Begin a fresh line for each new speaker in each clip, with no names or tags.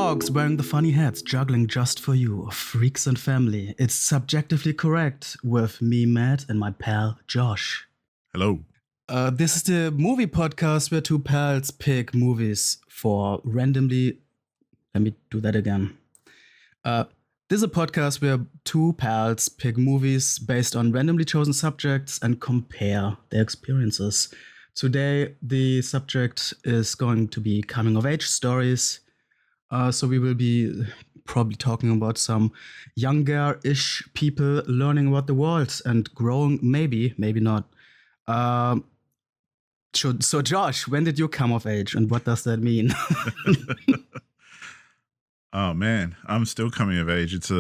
dogs wearing the funny hats, juggling just for you, freaks and family. It's subjectively correct with me, Matt, and my pal, Josh.
Hello.
This is the movie podcast where two pals pick movies for randomly. Let me do that again. This is a podcast where two pals pick movies based on randomly chosen subjects and compare their experiences. Today, the subject is going to be coming of age stories. So we will be probably talking about some younger-ish people learning about the world and growing, maybe not. So Josh, when did you come of age and what does that mean?
Oh man, I'm still coming of age. It's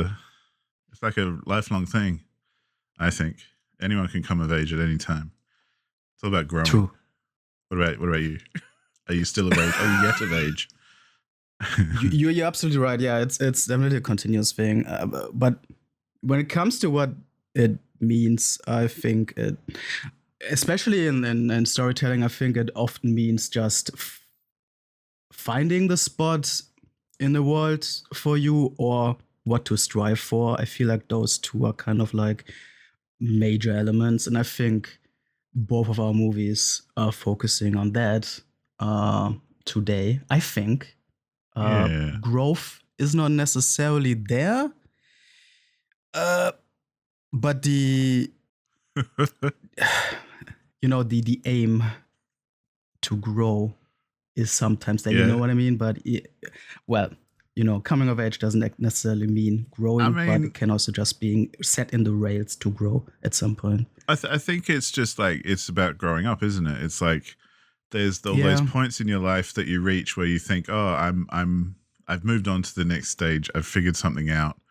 like a lifelong thing. I think anyone can come of age at any time. It's all about growing.
True.
What about you? Are you still of age? Are you yet of age?
You're absolutely right. Yeah, it's definitely a continuous thing. But when it comes to what it means, I think it, especially in storytelling, I think it often means just finding the spot in the world for you or what to strive for. I feel like those two are kind of like major elements, and I think both of our movies are focusing on that today. I think.
Yeah.
Growth is not necessarily there, but the the aim to grow is sometimes there.
Yeah.
You know what I mean? But coming of age doesn't necessarily mean growing, but it can also just being set in the rails to grow at some point.
I think it's just like it's about growing up, isn't it? It's like there's all those points in your life that you reach where you think, oh, I've moved on to the next stage. I've figured something out.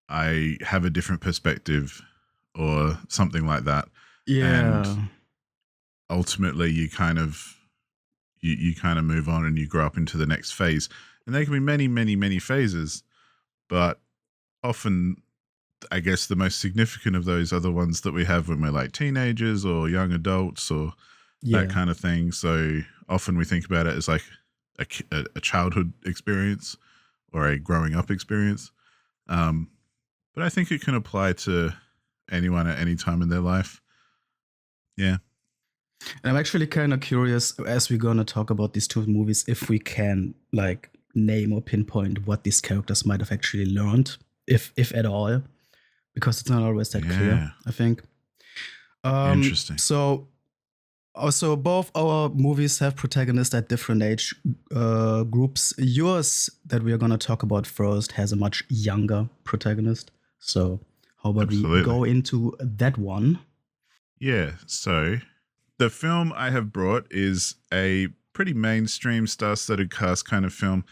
I have a different perspective or something like that.
Yeah.
And ultimately you kind of move on and you grow up into the next phase. And there can be many, many, many phases, but often I guess the most significant of those are the ones that we have when we're like teenagers or young adults or that kind of thing. So often we think about it as like a childhood experience or a growing up experience. But I think it can apply to anyone at any time in their life. Yeah.
And I'm actually kind of curious, as we're going to talk about these two movies, if we can like name or pinpoint what these characters might have actually learned, if at all, because it's not always that clear, I think.
Interesting.
So also both our movies have protagonists at different age groups. Yours that we are going to talk about first has a much younger protagonist. So how about we go into that one?
Yeah, so the film I have brought is a pretty mainstream star-studded cast kind of film.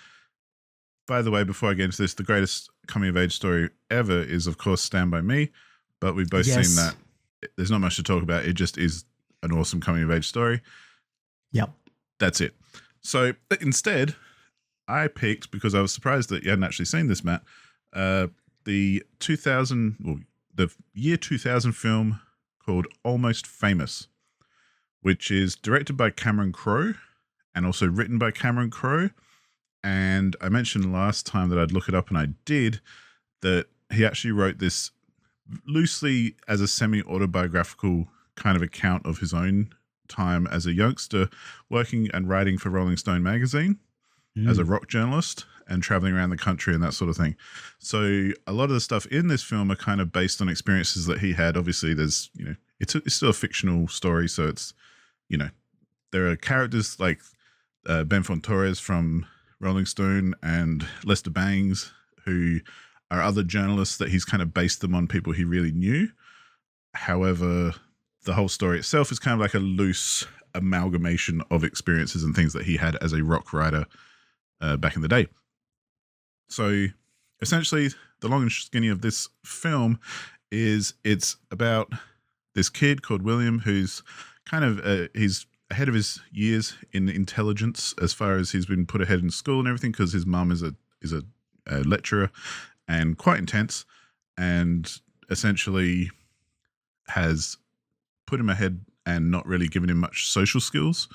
By the way, before I get into this, the greatest coming-of-age story ever is, of course, Stand By Me. But we've both seen that. There's not much to talk about. It just is an awesome coming-of-age story.
Yep.
That's it. So instead, I picked, because I was surprised that you hadn't actually seen this, Matt, the year 2000 film called Almost Famous, which is directed by Cameron Crowe and also written by Cameron Crowe. And I mentioned last time that I'd look it up, and I did, that he actually wrote this loosely as a semi-autobiographical kind of account of his own time as a youngster working and writing for Rolling Stone magazine as a rock journalist and traveling around the country and that sort of thing. So a lot of the stuff in this film are kind of based on experiences that he had. Obviously, there's, it's still a fictional story. So it's, there are characters like Ben Fontorres from Rolling Stone and Lester Bangs, who are other journalists that he's kind of based them on people he really knew. However, the whole story itself is kind of like a loose amalgamation of experiences and things that he had as a rock writer back in the day. So essentially, the long and skinny of this film is it's about this kid called William who's kind of, he's ahead of his years in intelligence as far as he's been put ahead in school and everything because his mum is a lecturer and quite intense, and essentially has put him ahead and not really given him much social skills.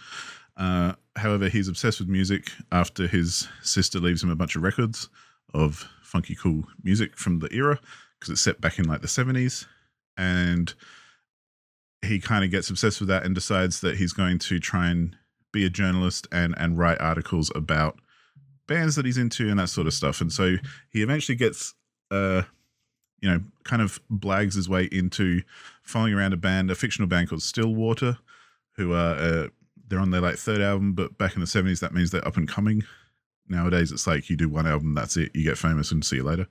However, he's obsessed with music after his sister leaves him a bunch of records of funky, cool music from the era because it's set back in like the 70s. And he kind of gets obsessed with that and decides that he's going to try and be a journalist and write articles about bands that he's into and that sort of stuff. And so he eventually gets, kind of blags his way into following around a fictional band called Stillwater, who are they're on their like third album, but back in the 70s that means they're up and coming. Nowadays it's like you do one album, that's it, you get famous and see you later.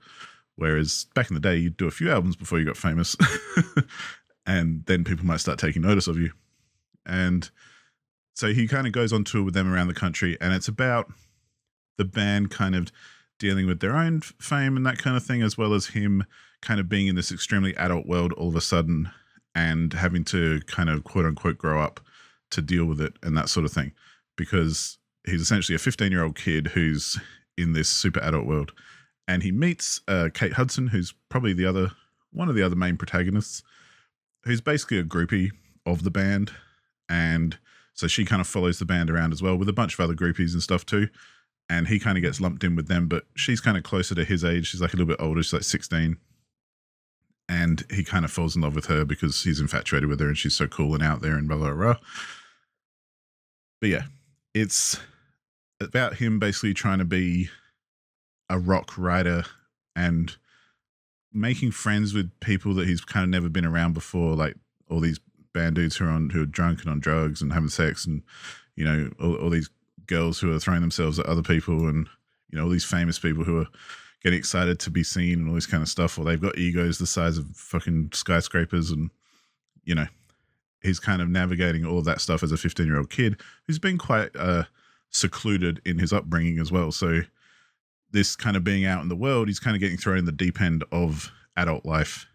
Whereas back in the day you'd do a few albums before you got famous, and then people might start taking notice of you. And so he kind of goes on tour with them around the country, and it's about the band kind of dealing with their own fame and that kind of thing, as well as him kind of being in this extremely adult world all of a sudden and having to kind of quote unquote grow up to deal with it and that sort of thing, because he's essentially a 15-year-old kid who's in this super adult world. And he meets Kate Hudson, who's probably one of the other main protagonists, who's basically a groupie of the band. And so she kind of follows the band around as well with a bunch of other groupies and stuff too. And he kind of gets lumped in with them, but she's kind of closer to his age. She's like a little bit older. She's like 16. And he kind of falls in love with her because he's infatuated with her and she's so cool and out there and blah, blah, blah. But yeah, it's about him basically trying to be a rock writer and making friends with people that he's kind of never been around before, like all these band dudes who are drunk and on drugs and having sex, and all these girls who are throwing themselves at other people, and all these famous people who are getting excited to be seen and all this kind of stuff, or they've got egos the size of fucking skyscrapers. And he's kind of navigating all of that stuff as a 15-year-old kid who's been quite secluded in his upbringing as well. So this kind of being out in the world, he's kind of getting thrown in the deep end of adult life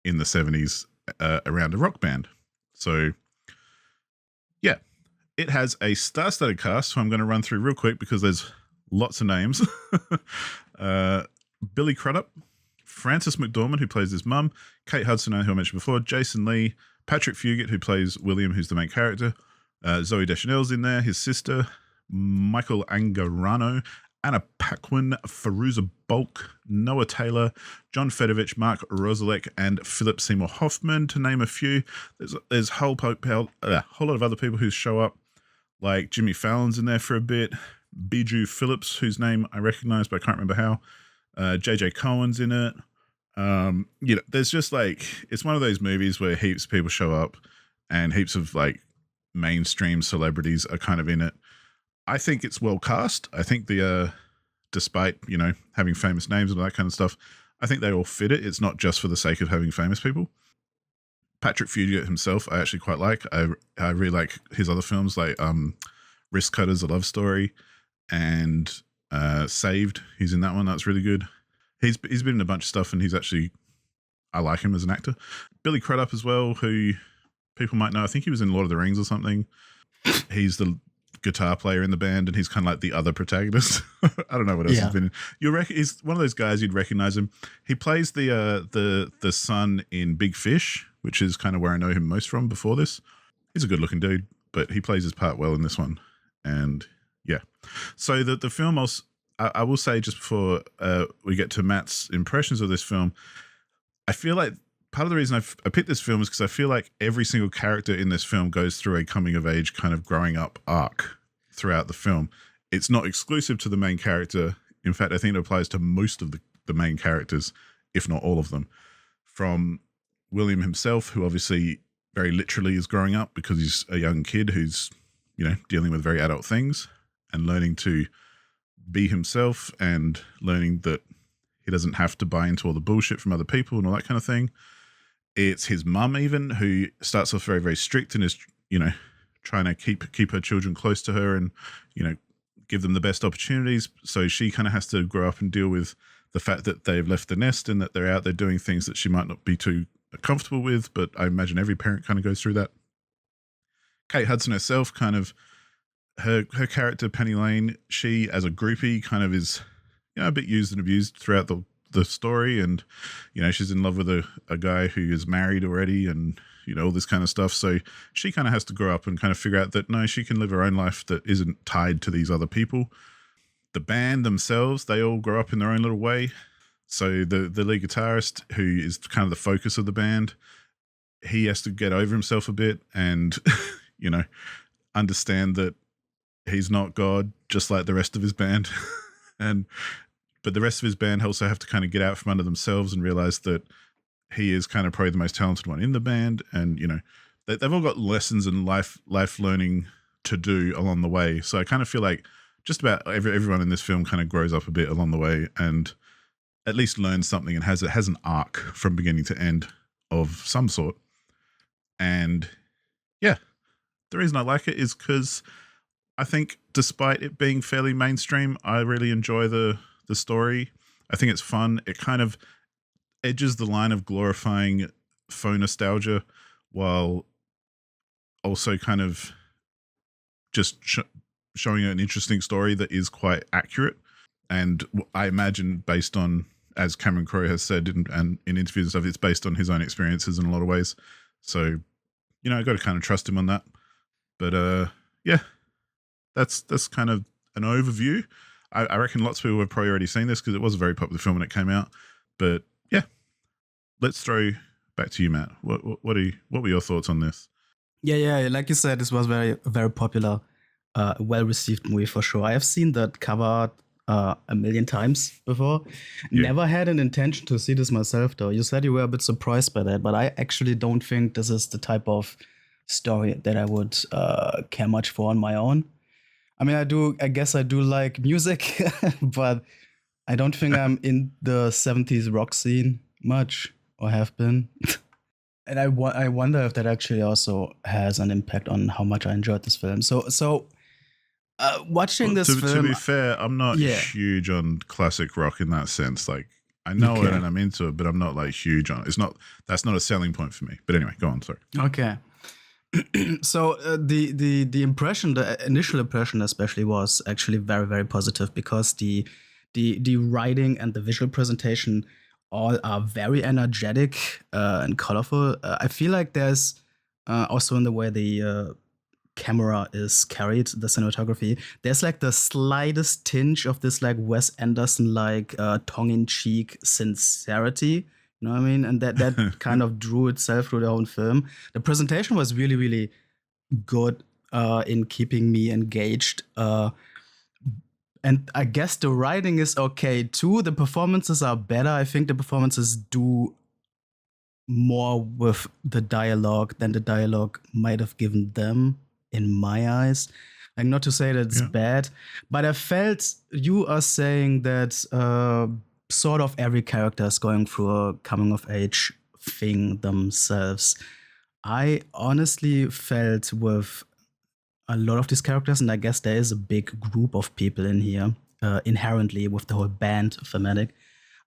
in the 70s around a rock band. So yeah, it has a star-studded cast, so I'm going to run through real quick because there's lots of names. Billy Crudup, Frances McDormand, who plays his mum, Kate Hudson, who I mentioned before, Jason Lee, Patrick Fugit, who plays William, who's the main character, Zoe Deschanel's in there, his sister, Michael Angarano, Anna Paquin, Fairuza Balk, Noah Taylor, John Fedovich, Mark Rosalek, and Philip Seymour Hoffman, to name a few. There's a whole lot of other people who show up, like Jimmy Fallon's in there for a bit, Bijou Phillips, whose name I recognize but I can't remember how, JJ Cohen's in it. There's just like, it's one of those movies where heaps of people show up and heaps of like mainstream celebrities are kind of in it. I think it's well cast. I think despite, having famous names and all that kind of stuff, I think they all fit it. It's not just for the sake of having famous people. Patrick Fugit himself, I actually quite like. I really like his other films, like Wrist Cutters, A Love Story, and Saved. He's in that one. That's really good. He's been in a bunch of stuff, and I like him as an actor. Billy Crudup as well, who people might know. I think he was in Lord of the Rings or something. He's the guitar player in the band, and he's kind of like the other protagonist. I don't know what else he's been in. He's one of those guys you'd recognize him. He plays the son in Big Fish, which is kind of where I know him most from before this. He's a good looking dude, but he plays his part well in this one. And yeah, so the film, I will say just before we get to Matt's impressions of this film, I feel like part of the reason I picked this film is because I feel like every single character in this film goes through a coming of age kind of growing up arc throughout the film. It's not exclusive to the main character. In fact, I think it applies to most of the main characters, if not all of them. From William himself, who obviously very literally is growing up because he's a young kid who's, dealing with very adult things and learning to be himself and learning that he doesn't have to buy into all the bullshit from other people and all that kind of thing. It's his mum even, who starts off very, very strict and is, trying to keep her children close to her and, give them the best opportunities. So she kind of has to grow up and deal with the fact that they've left the nest and that they're out there doing things that she might not be too comfortable with. But I imagine every parent kind of goes through that. Kate Hudson herself, kind of her character, Penny Lane, she as a groupie kind of is, a bit used and abused throughout the the story, and she's in love with a guy who is married already, and all this kind of stuff. So she kind of has to grow up and kind of figure out that no, she can live her own life that isn't tied to these other people. The band themselves, they all grow up in their own little way. So the lead guitarist, who is kind of the focus of the band, he has to get over himself a bit and understand that he's not God, just like the rest of his band. But the rest of his band also have to kind of get out from under themselves and realize that he is kind of probably the most talented one in the band. And, they've all got lessons and life learning to do along the way. So I kind of feel like just about everyone in this film kind of grows up a bit along the way and at least learns something and has an arc from beginning to end of some sort. And yeah, the reason I like it is because I think despite it being fairly mainstream, I really enjoy the story. I think it's fun. It kind of edges the line of glorifying faux nostalgia while also kind of just showing an interesting story that is quite accurate. And I imagine based on, as Cameron Crowe has said in interviews and stuff, it's based on his own experiences in a lot of ways. So, I got to kind of trust him on that. But yeah, that's kind of an overview. I reckon lots of people have probably already seen this because it was a very popular film when it came out. But yeah, let's throw back to you, Matt. What were your thoughts on this?
Yeah. Like you said, this was very, very popular, well-received movie for sure. I have seen that cover art a million times before. Yeah. Never had an intention to see this myself, though. You said you were a bit surprised by that, but I actually don't think this is the type of story that I would care much for on my own. I mean, I guess I do like music, but I don't think I'm in the 70s rock scene much, or have been. And I wonder if that actually also has an impact on how much I enjoyed this film. So watching this film...
To be fair, I'm not huge on classic rock in that sense. Like, I know it and I'm into it, but I'm not like huge on it. That's not a selling point for me. But anyway, go on, sorry.
Okay. So the impression, the initial impression especially, was actually very, very positive because the writing and the visual presentation all are very energetic and colorful. I feel like there's also in the way the camera is carried, the cinematography, there's like the slightest tinge of this like Wes Anderson like tongue-in-cheek sincerity. You know what I mean? And that kind of drew itself through the whole film. The presentation was really, really good in keeping me engaged. And I guess the writing is okay too. The performances are better. I think the performances do more with the dialogue than the dialogue might have given them, in my eyes. Like, not to say that it's bad, but I felt you are saying that sort of every character is going through a coming of age thing themselves. I honestly felt with a lot of these characters, and I guess there is a big group of people in here inherently with the whole band thematic.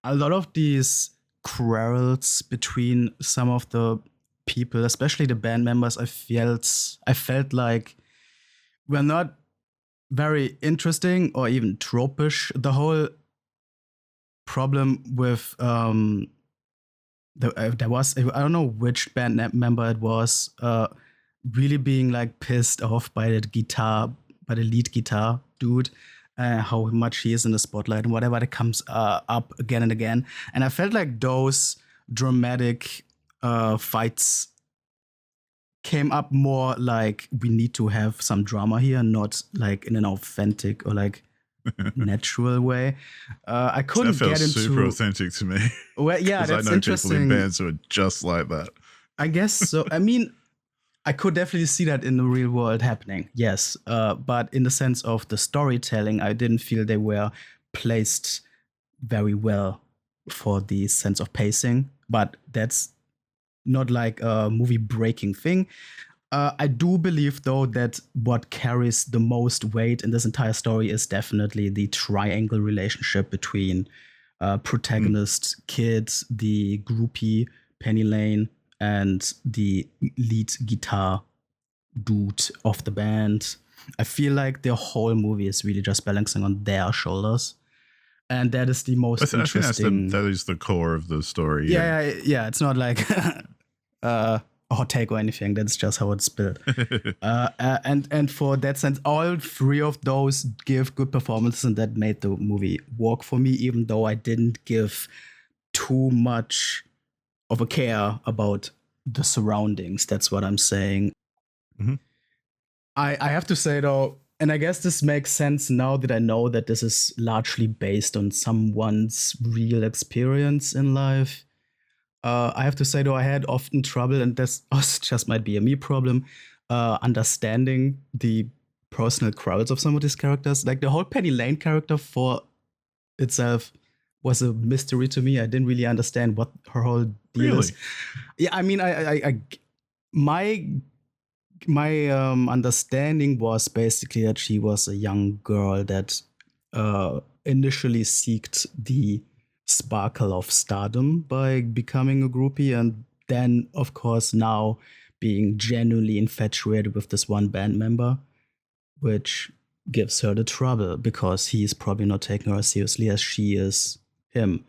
A lot of these quarrels between some of the people, especially the band members, I felt like were not very interesting or even tropish. The whole problem with there was, I don't know which band member it was, really being like pissed off by the lead guitar dude, how much he is in the spotlight and whatever that comes up again and again. And I felt like those dramatic fights came up more like we need to have some drama here, not like in an authentic or like natural way. I couldn't get into... That felt
super authentic to me.
Well, yeah, that's interesting.
I know people in bands who are just like that.
I guess so. I mean, I could definitely see that in the real world happening, yes. But in the sense of the storytelling, I didn't feel they were placed very well for the sense of pacing. But that's not like a movie-breaking thing. I do believe, though, that what carries the most weight in this entire story is definitely the triangle relationship between protagonist, kid, the groupie, Penny Lane, and the lead guitar dude of the band. I feel like the whole movie is really just balancing on their shoulders. and that is the most
I think
interesting.
that is the core of the story.
Yeah. It's not like a hot take or anything. That's just how it's built. And for that sense, all three of those give good performances, and that made the movie work for me, even though I didn't give too much of a care about the surroundings. That's what I'm saying.
Mm-hmm.
I have to say though, and I guess this makes sense now that I know that this is largely based on someone's real experience in life. I have to say though, I had often trouble, and this also just might be a me problem, understanding the personal quirks of some of these characters. Like the whole Penny Lane character for itself was a mystery to me. I didn't really understand what her whole deal
Really?
is. Yeah, I mean, my understanding was basically that she was a young girl that initially seeked the sparkle of stardom by becoming a groupie, and then, of course, now being genuinely infatuated with this one band member, which gives her the trouble because he's probably not taking her as seriously as she is him.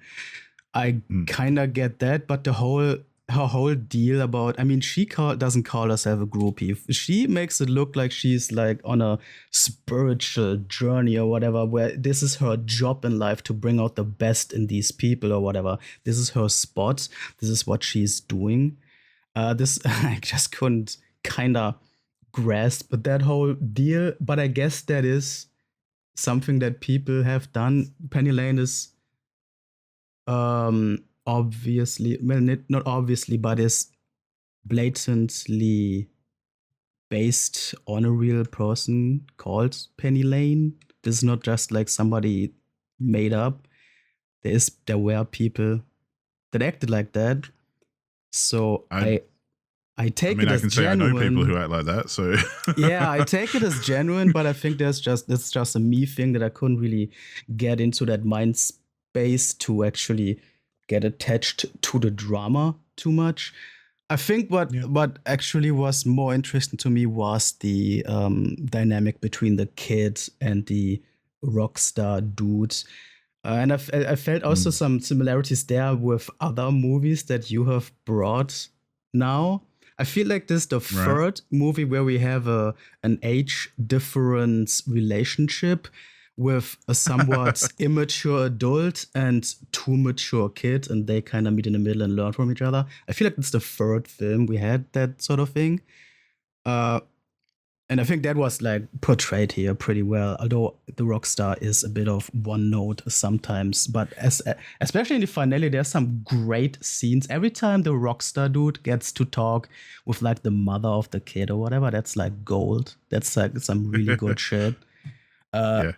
I kind of get that, but her whole deal about, I mean, doesn't call herself a groupie. She makes it look like she's like on a spiritual journey or whatever, where this is her job in life to bring out the best in these people or whatever. This is her spot. This is what she's doing. This I just couldn't kind of grasp that whole deal, but I guess that is something that people have done. Penny Lane is obviously, well, not obviously, but is blatantly based on a real person called Penny Lane. This is not just like somebody made up. There were people that acted like that. So I take it
I
as
can
genuine.
say I know people who act like that. So
yeah, I take it as genuine, but I think it's just a me thing that I couldn't really get into that mind space to actually get attached to the drama too much. I think what actually was more interesting to me was the dynamic between the kid and the rock star dude. And I felt also some similarities there with other movies that you have brought now. I feel like this is the third movie where we have an age difference relationship with a somewhat immature adult and too mature kid, and they kind of meet in the middle and learn from each other. I feel like it's the third film we had that sort of thing. And I think that was like portrayed here pretty well, although the rock star is a bit of one note sometimes. But especially in the finale, there's some great scenes. Every time the rock star dude gets to talk with like the mother of the kid or whatever, that's like gold. That's like some really good shit.
Yeah.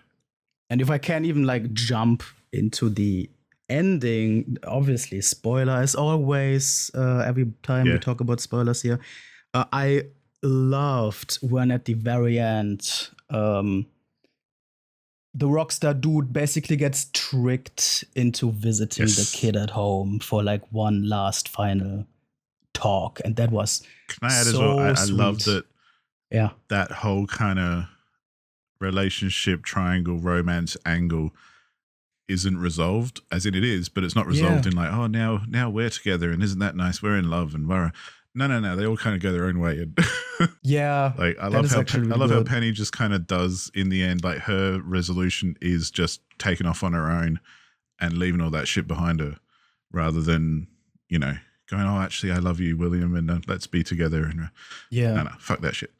And if I can even like jump into the ending, obviously spoiler as always. Every time we talk about spoilers here, I loved when at the very end, the rockstar dude basically gets tricked into visiting the kid at home for like one last final talk, and that was
Can I add
so
as well? I
sweet.
love that.
Yeah,
that whole kind of relationship triangle romance angle isn't resolved, as in it is, but it's not resolved in like, oh, now we're together and isn't that nice? We're in love and we're no. They all kind of go their own way. And
yeah.
like I love how Penny just kind of does in the end. Like her resolution is just taking off on her own and leaving all that shit behind her, rather than going, oh, actually, I love you, William, and let's be together. And no, fuck that shit.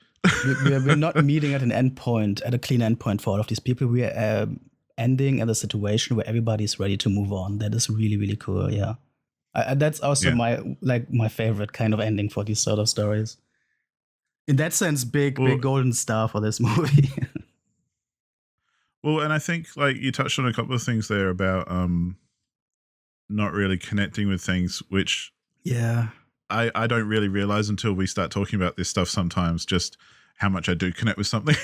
we're not meeting at an endpoint, at a clean endpoint for all of these people. We are ending at a situation where everybody's ready to move on. That is really, really cool. Yeah. That's also my favorite kind of ending for these sort of stories. In that sense, big golden star for this movie.
Well, and I think like you touched on a couple of things there about not really connecting with things, which I don't really realize until we start talking about this stuff sometimes, just how much I do connect with something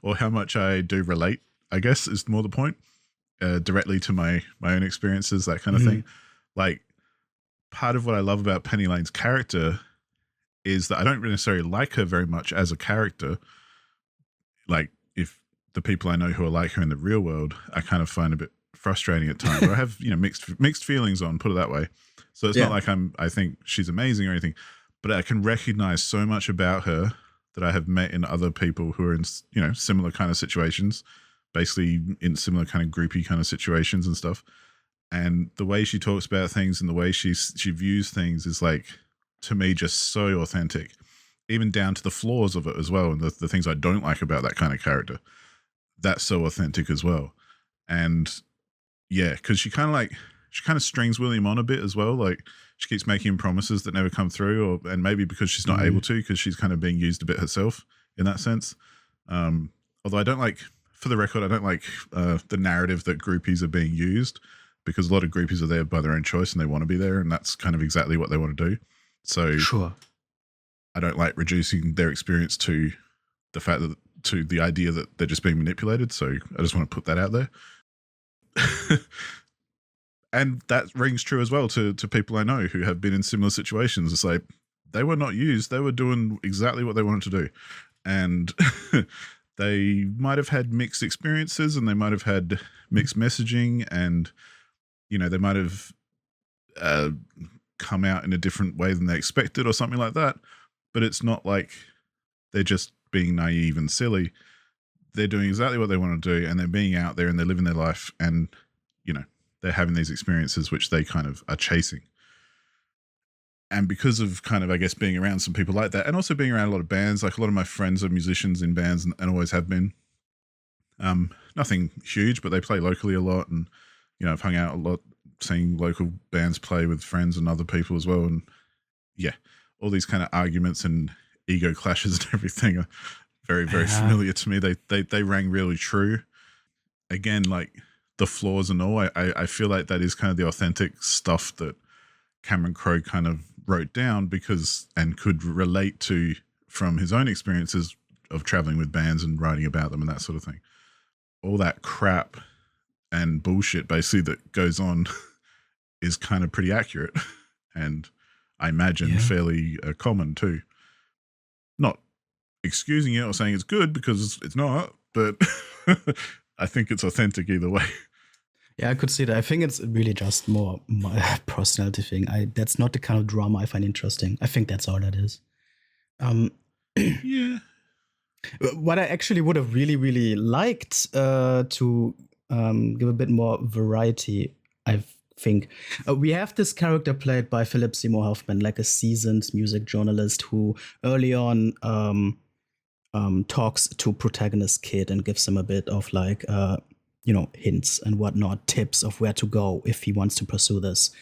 or how much I do relate, I guess is more the point, directly to my own experiences, that kind of thing. Like part of what I love about Penny Lane's character is that I don't necessarily like her very much as a character. Like if the people I know who are like her in the real world, I kind of find a bit frustrating at times. Or I have, mixed feelings on, put it that way. So it's not like I think she's amazing or anything, but I can recognize so much about her that I have met in other people who are in, similar kind of situations, basically in similar kind of groupie kind of situations and stuff. And the way she talks about things and the way she views things is like, to me, just so authentic, even down to the flaws of it as well. And the things I don't like about that kind of character, that's so authentic as well. And yeah, because she kind of strings William on a bit as well. Like, she keeps making him promises that never come through, and maybe because she's not able to, because she's kind of being used a bit herself in that sense. Although I don't like, for the record, I don't like the narrative that groupies are being used, because a lot of groupies are there by their own choice and they want to be there, and that's kind of exactly what they want to do. So
sure,
I don't like reducing their experience to the idea that they're just being manipulated. So I just want to put that out there. And that rings true as well to people I know who have been in similar situations. It's like, they were not used. They were doing exactly what they wanted to do. And they might have had mixed experiences, and they might have had mixed messaging, and, they might have come out in a different way than they expected or something like that. But it's not like they're just being naive and silly. They're doing exactly what they want to do, and they're being out there and they're living their life, and, they're having these experiences which they kind of are chasing. And because of kind of, I guess, being around some people like that, and also being around a lot of bands, like a lot of my friends are musicians in bands and always have been. Nothing huge, but they play locally a lot, and, I've hung out a lot, seeing local bands play with friends and other people as well. And yeah, all these kind of arguments and ego clashes and everything are very, very familiar to me. They rang really true. Again, like, the flaws and all, I feel like that is kind of the authentic stuff that Cameron Crowe kind of wrote down, and could relate to from his own experiences of traveling with bands and writing about them and that sort of thing. All that crap and bullshit basically that goes on is kind of pretty accurate, and I imagine fairly common too. Not excusing it or saying it's good, because it's not, but I think it's authentic either way.
Yeah, I could see that. I think it's really just more my personality thing. That's not the kind of drama I find interesting. I think that's all that is.
Yeah.
What I actually would have really, really liked to give a bit more variety, I think. We have this character played by Philip Seymour Hoffman, like a seasoned music journalist who early on talks to protagonist kid and gives him a bit of like hints and whatnot, tips of where to go if he wants to pursue this.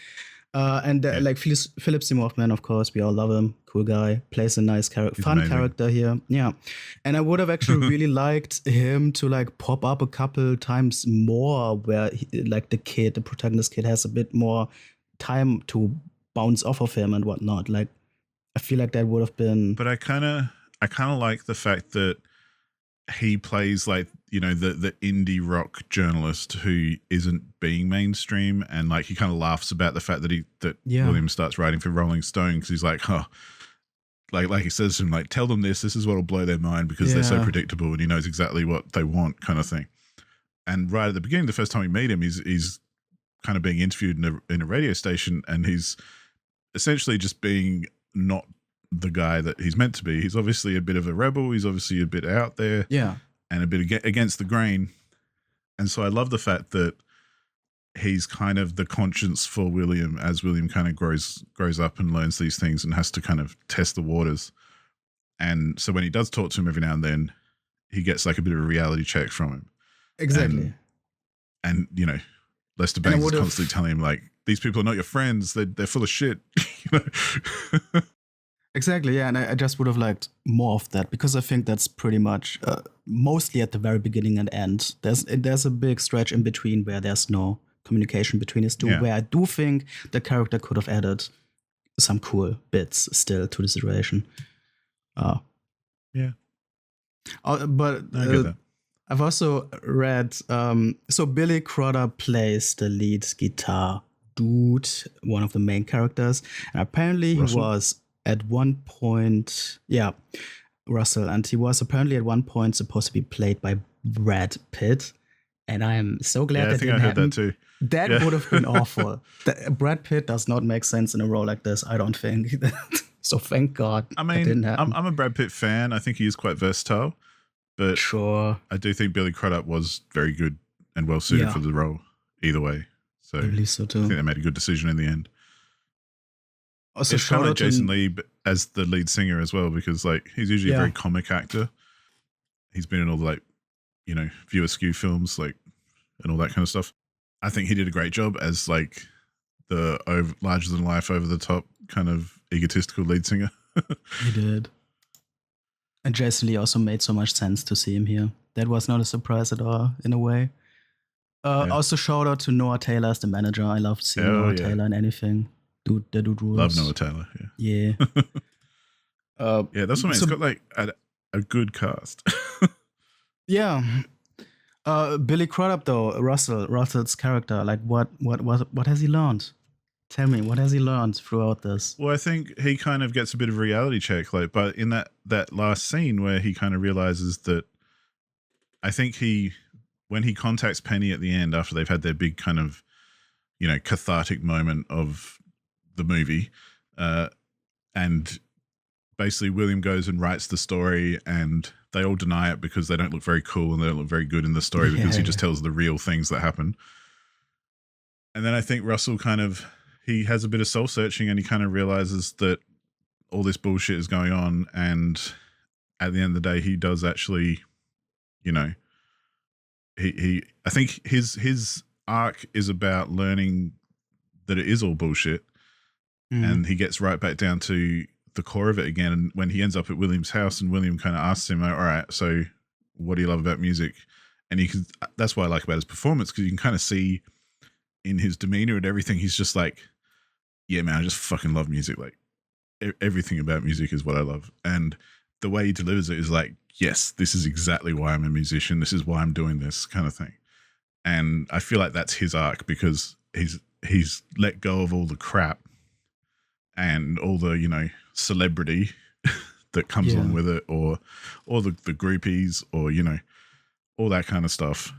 Like Philip Seymour Hoffman, of course, we all love him. Cool guy, plays a nice fun character here. Yeah, and I would have actually really liked him to like pop up a couple times more, where the protagonist kid, has a bit more time to bounce off of him and whatnot. Like, I feel like that would have been.
But I kind of like the fact that he plays like, the indie rock journalist who isn't being mainstream, and like he kind of laughs about the fact that William starts writing for Rolling Stone, because he's like, like he says to him, like, tell them this is what'll blow their mind, because they're so predictable, and he knows exactly what they want, kind of thing. And right at the beginning, the first time we meet him, he's kind of being interviewed in a radio station, and he's essentially just being not the guy that he's meant to be. He's obviously a bit of a rebel. He's obviously a bit out there.
Yeah.
And a bit against the grain. And so I love the fact that he's kind of the conscience for William, as William kind of grows up and learns these things and has to kind of test the waters. And so when he does talk to him every now and then, he gets like a bit of a reality check from him.
Exactly.
And Lester Bangs is constantly telling him, like, these people are not your friends. They're full of shit.
Exactly, yeah, and I just would have liked more of that, because I think that's pretty much mostly at the very beginning and end. There's a big stretch in between where there's no communication between us two, where I do think the character could have added some cool bits still to the situation.
Yeah.
But
I get that.
I've also read, so Billy Crudup plays the lead guitar dude, one of the main characters, and apparently he was at one point, Russell, and he was apparently at one point supposed to be played by Brad Pitt, And I am so glad
Yeah, I
that
think I
didn't
heard that
happen.
too.
That
Yeah.
would have been awful. Brad Pitt does not make sense in a role like this, I don't think. So thank God
I
that didn't
mean,
happen.
I'm a Brad Pitt fan. I think he is quite versatile, but
Sure.
I do think Billy Crudup was very good and well suited
Yeah,
for the role either way. So
I believe so
I
too.
think they made a good decision in the end.
Also,
It's kind
shout
of like
out
Jason
to
Lee as the lead singer as well, because like he's usually a
yeah,
very comic actor. He's been in all the like, View Askew films, like, and all that kind of stuff. I think he did a great job as like the larger than life, over the top kind of egotistical lead singer.
he did. And Jason Lee also made so much sense to see him here. That was not a surprise at all, in a way.
Yeah.
Also, shout out to Noah Taylor as the manager. I love seeing
Oh,
Noah
yeah.
Taylor in anything. The dude rules.
Love Noah Taylor.
Yeah.
Yeah, that's what I mean.
So,
It's got like a good cast.
yeah. Billy Crudup though, Russell's character, like what has he learned? Tell me, what has he learned throughout this?
Well, I think he kind of gets a bit of a reality check, like, but in that last scene where he kind of realizes that, I think when he contacts Penny at the end after they've had their big kind of, cathartic moment of the movie, and basically William goes and writes the story, and they all deny it because they don't look very cool and they don't look very good in the story, because he just tells the real things that happen. And then I think Russell he has a bit of soul searching, and he kind of realizes that all this bullshit is going on, and at the end of the day, he does actually, I think his arc is about learning that it is all bullshit, and he gets right back down to the core of it again. And when he ends up at William's house, and William kind of asks him, all right, so what do you love about music? And that's what I like about his performance, because you can kind of see in his demeanor and everything, he's just like, yeah, man, I just fucking love music. Like, everything about music is what I love. And the way he delivers it is like, yes, this is exactly why I'm a musician. This is why I'm doing this kind of thing. And I feel like that's his arc, because he's let go of all the crap and all the, celebrity that comes along with it, or the groupies, or, all that kind of stuff.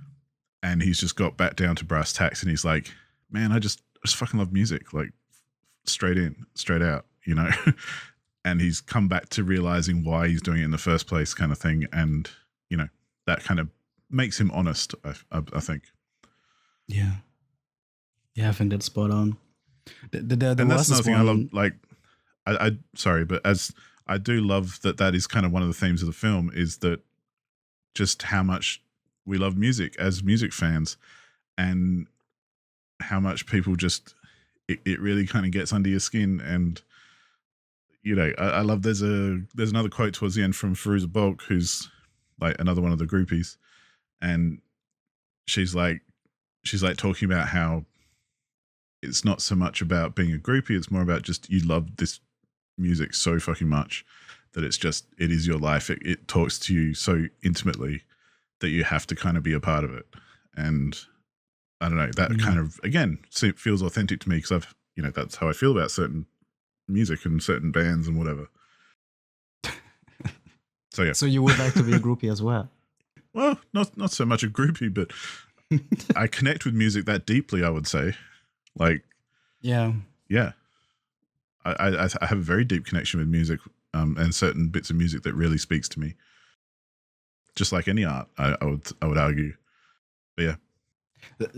And he's just got back down to brass tacks, and he's like, man, I just fucking love music, like straight in, straight out, and he's come back to realizing why he's doing it in the first place, kind of thing. And, that kind of makes him honest, I think.
Yeah. Yeah, I think that's spot on.
And that's another thing I love, like, I sorry, but as I do love that is kind of one of the themes of the film, is that just how much we love music as music fans, and how much people just, it really kind of gets under your skin. And, I love, there's another quote towards the end from Firuza Balk, who's like another one of the groupies. And she's like talking about how it's not so much about being a groupie, it's more about just, you love this music so fucking much that it is your life. It talks to you so intimately that you have to kind of be a part of it. And I don't know, that kind of, again, feels authentic to me, because that's how I feel about certain music and certain bands and whatever. So yeah.
So you would like to be a groupie as well?
Well, not so much a groupie, but I connect with music that deeply, I would say. Like, yeah. I have a very deep connection with music, and certain bits of music that really speaks to me. Just like any art, I would argue. But yeah.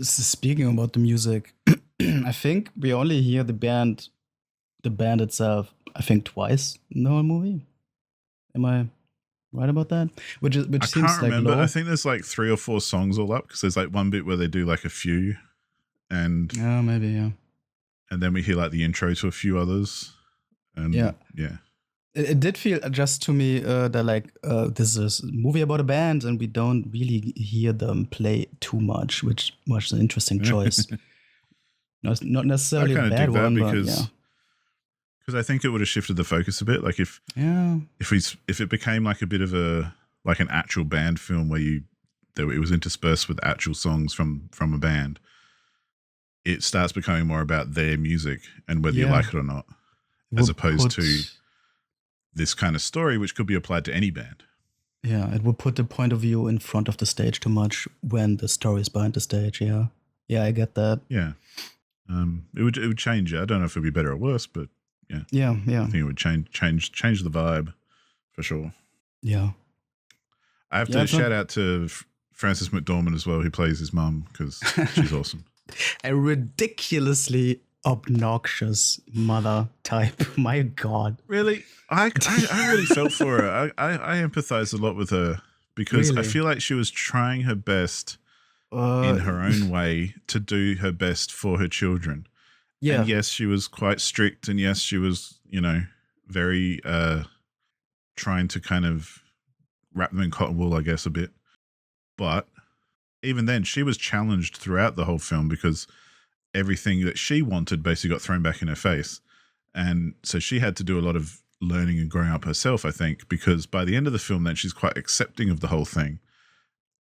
Speaking about the music, I think we only hear the band itself, I think, twice in the whole movie. Am I right about that? Which
I
seems
can't remember.
like low.
I think there's like 3 or 4 songs all up, because there's like one bit where they do like a few, and
maybe, yeah.
And then we hear like the intro to a few others, and yeah.
It did feel just to me that like this is a movie about a band, and we don't really hear them play too much, which was an interesting choice. Not necessarily a bad one, but yeah.
Because I think it would have shifted the focus a bit. Like if it became like a bit of an actual band film where it was interspersed with actual songs from a band, it starts becoming more about their music and whether you like it or not, as opposed to this kind of story, which could be applied to any band.
Yeah, it would put the point of view in front of the stage too much when the story is behind the stage. Yeah, yeah, I get that.
Yeah. It would change it. I don't know if it'd be better or worse, but yeah,
Yeah,
I
yeah,
think it would change the vibe for sure.
yeah,
I have
yeah.
to
It's not
shout out to Frances McDormand as well, who plays his mum, because she's awesome.
a ridiculously obnoxious mother type. My God,
Really, I really felt for her. I empathize a lot with her because I
really?
feel like she was trying her best in
Uh,
her own way to do her best for her children. And
yeah,
yes, she was quite strict, and yes, she was, very trying to kind of wrap them in cotton wool, I guess, a bit. But even then, she was challenged throughout the whole film because everything that she wanted basically got thrown back in her face. And so she had to do a lot of learning and growing up herself, I think, because by the end of the film, then she's quite accepting of the whole thing.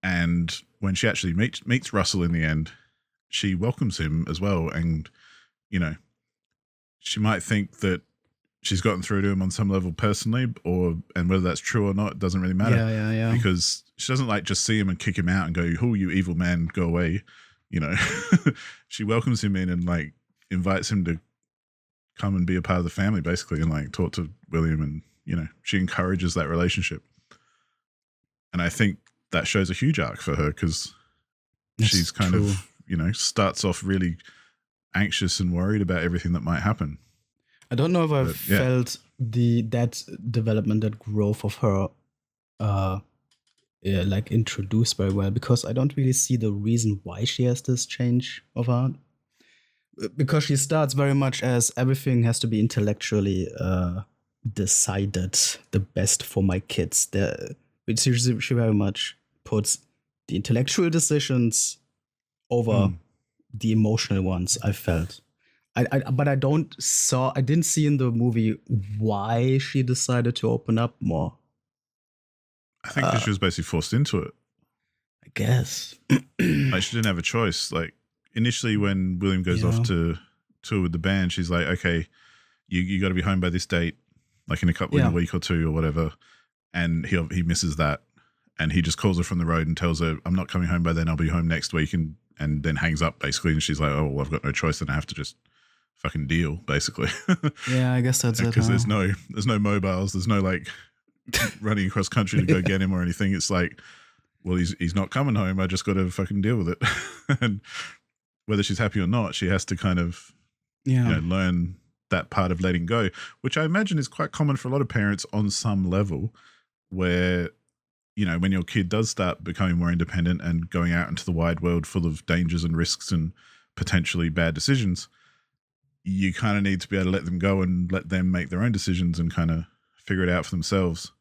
And when she actually meets Russell in the end, she welcomes him as well. And, you know, she might think that she's gotten through to him on some level personally, and whether that's true or not, it doesn't really matter.
yeah, yeah, yeah.
Because she doesn't like just see him and kick him out and go, "Oh, you evil man, go away." She welcomes him in and like invites him to come and be a part of the family, basically, and like talk to William, and she encourages that relationship. And I think that shows a huge arc for her because
It's
she's kind
true.
of starts off really anxious and worried about everything that might happen.
I don't know if I've
But yeah,
felt that development, that growth of her, uh, yeah, like introduced very well, because I don't really see the reason why she has this change of heart. Because she starts very much as everything has to be intellectually decided the best for my kids. Which she very much puts the intellectual decisions over the emotional ones. I felt. But I didn't see in the movie why she decided to open up more.
I think because she was basically forced into it.
I guess.
Like she didn't have a choice. Like initially, when William goes off
Yeah.
to tour with the band, she's like, "Okay, you got to be home by this date, like in a week or two or whatever." And he misses that, and he just calls her from the road and tells her, "I'm not coming home by then. I'll be home next week," and then hangs up basically. And she's like, "Oh, well, I've got no choice, then I have to just fucking deal," basically.
Yeah, I guess that's it.
Because
Huh?
there's no mobiles, there's no like running across country to go get him or anything. It's like, well, he's not coming home. I just got to fucking deal with it. And whether she's happy or not, she has to kind of
Yeah.
learn that part of letting go, which I imagine is quite common for a lot of parents on some level, where when your kid does start becoming more independent and going out into the wide world full of dangers and risks and potentially bad decisions, you kind of need to be able to let them go and let them make their own decisions and kind of figure it out for themselves,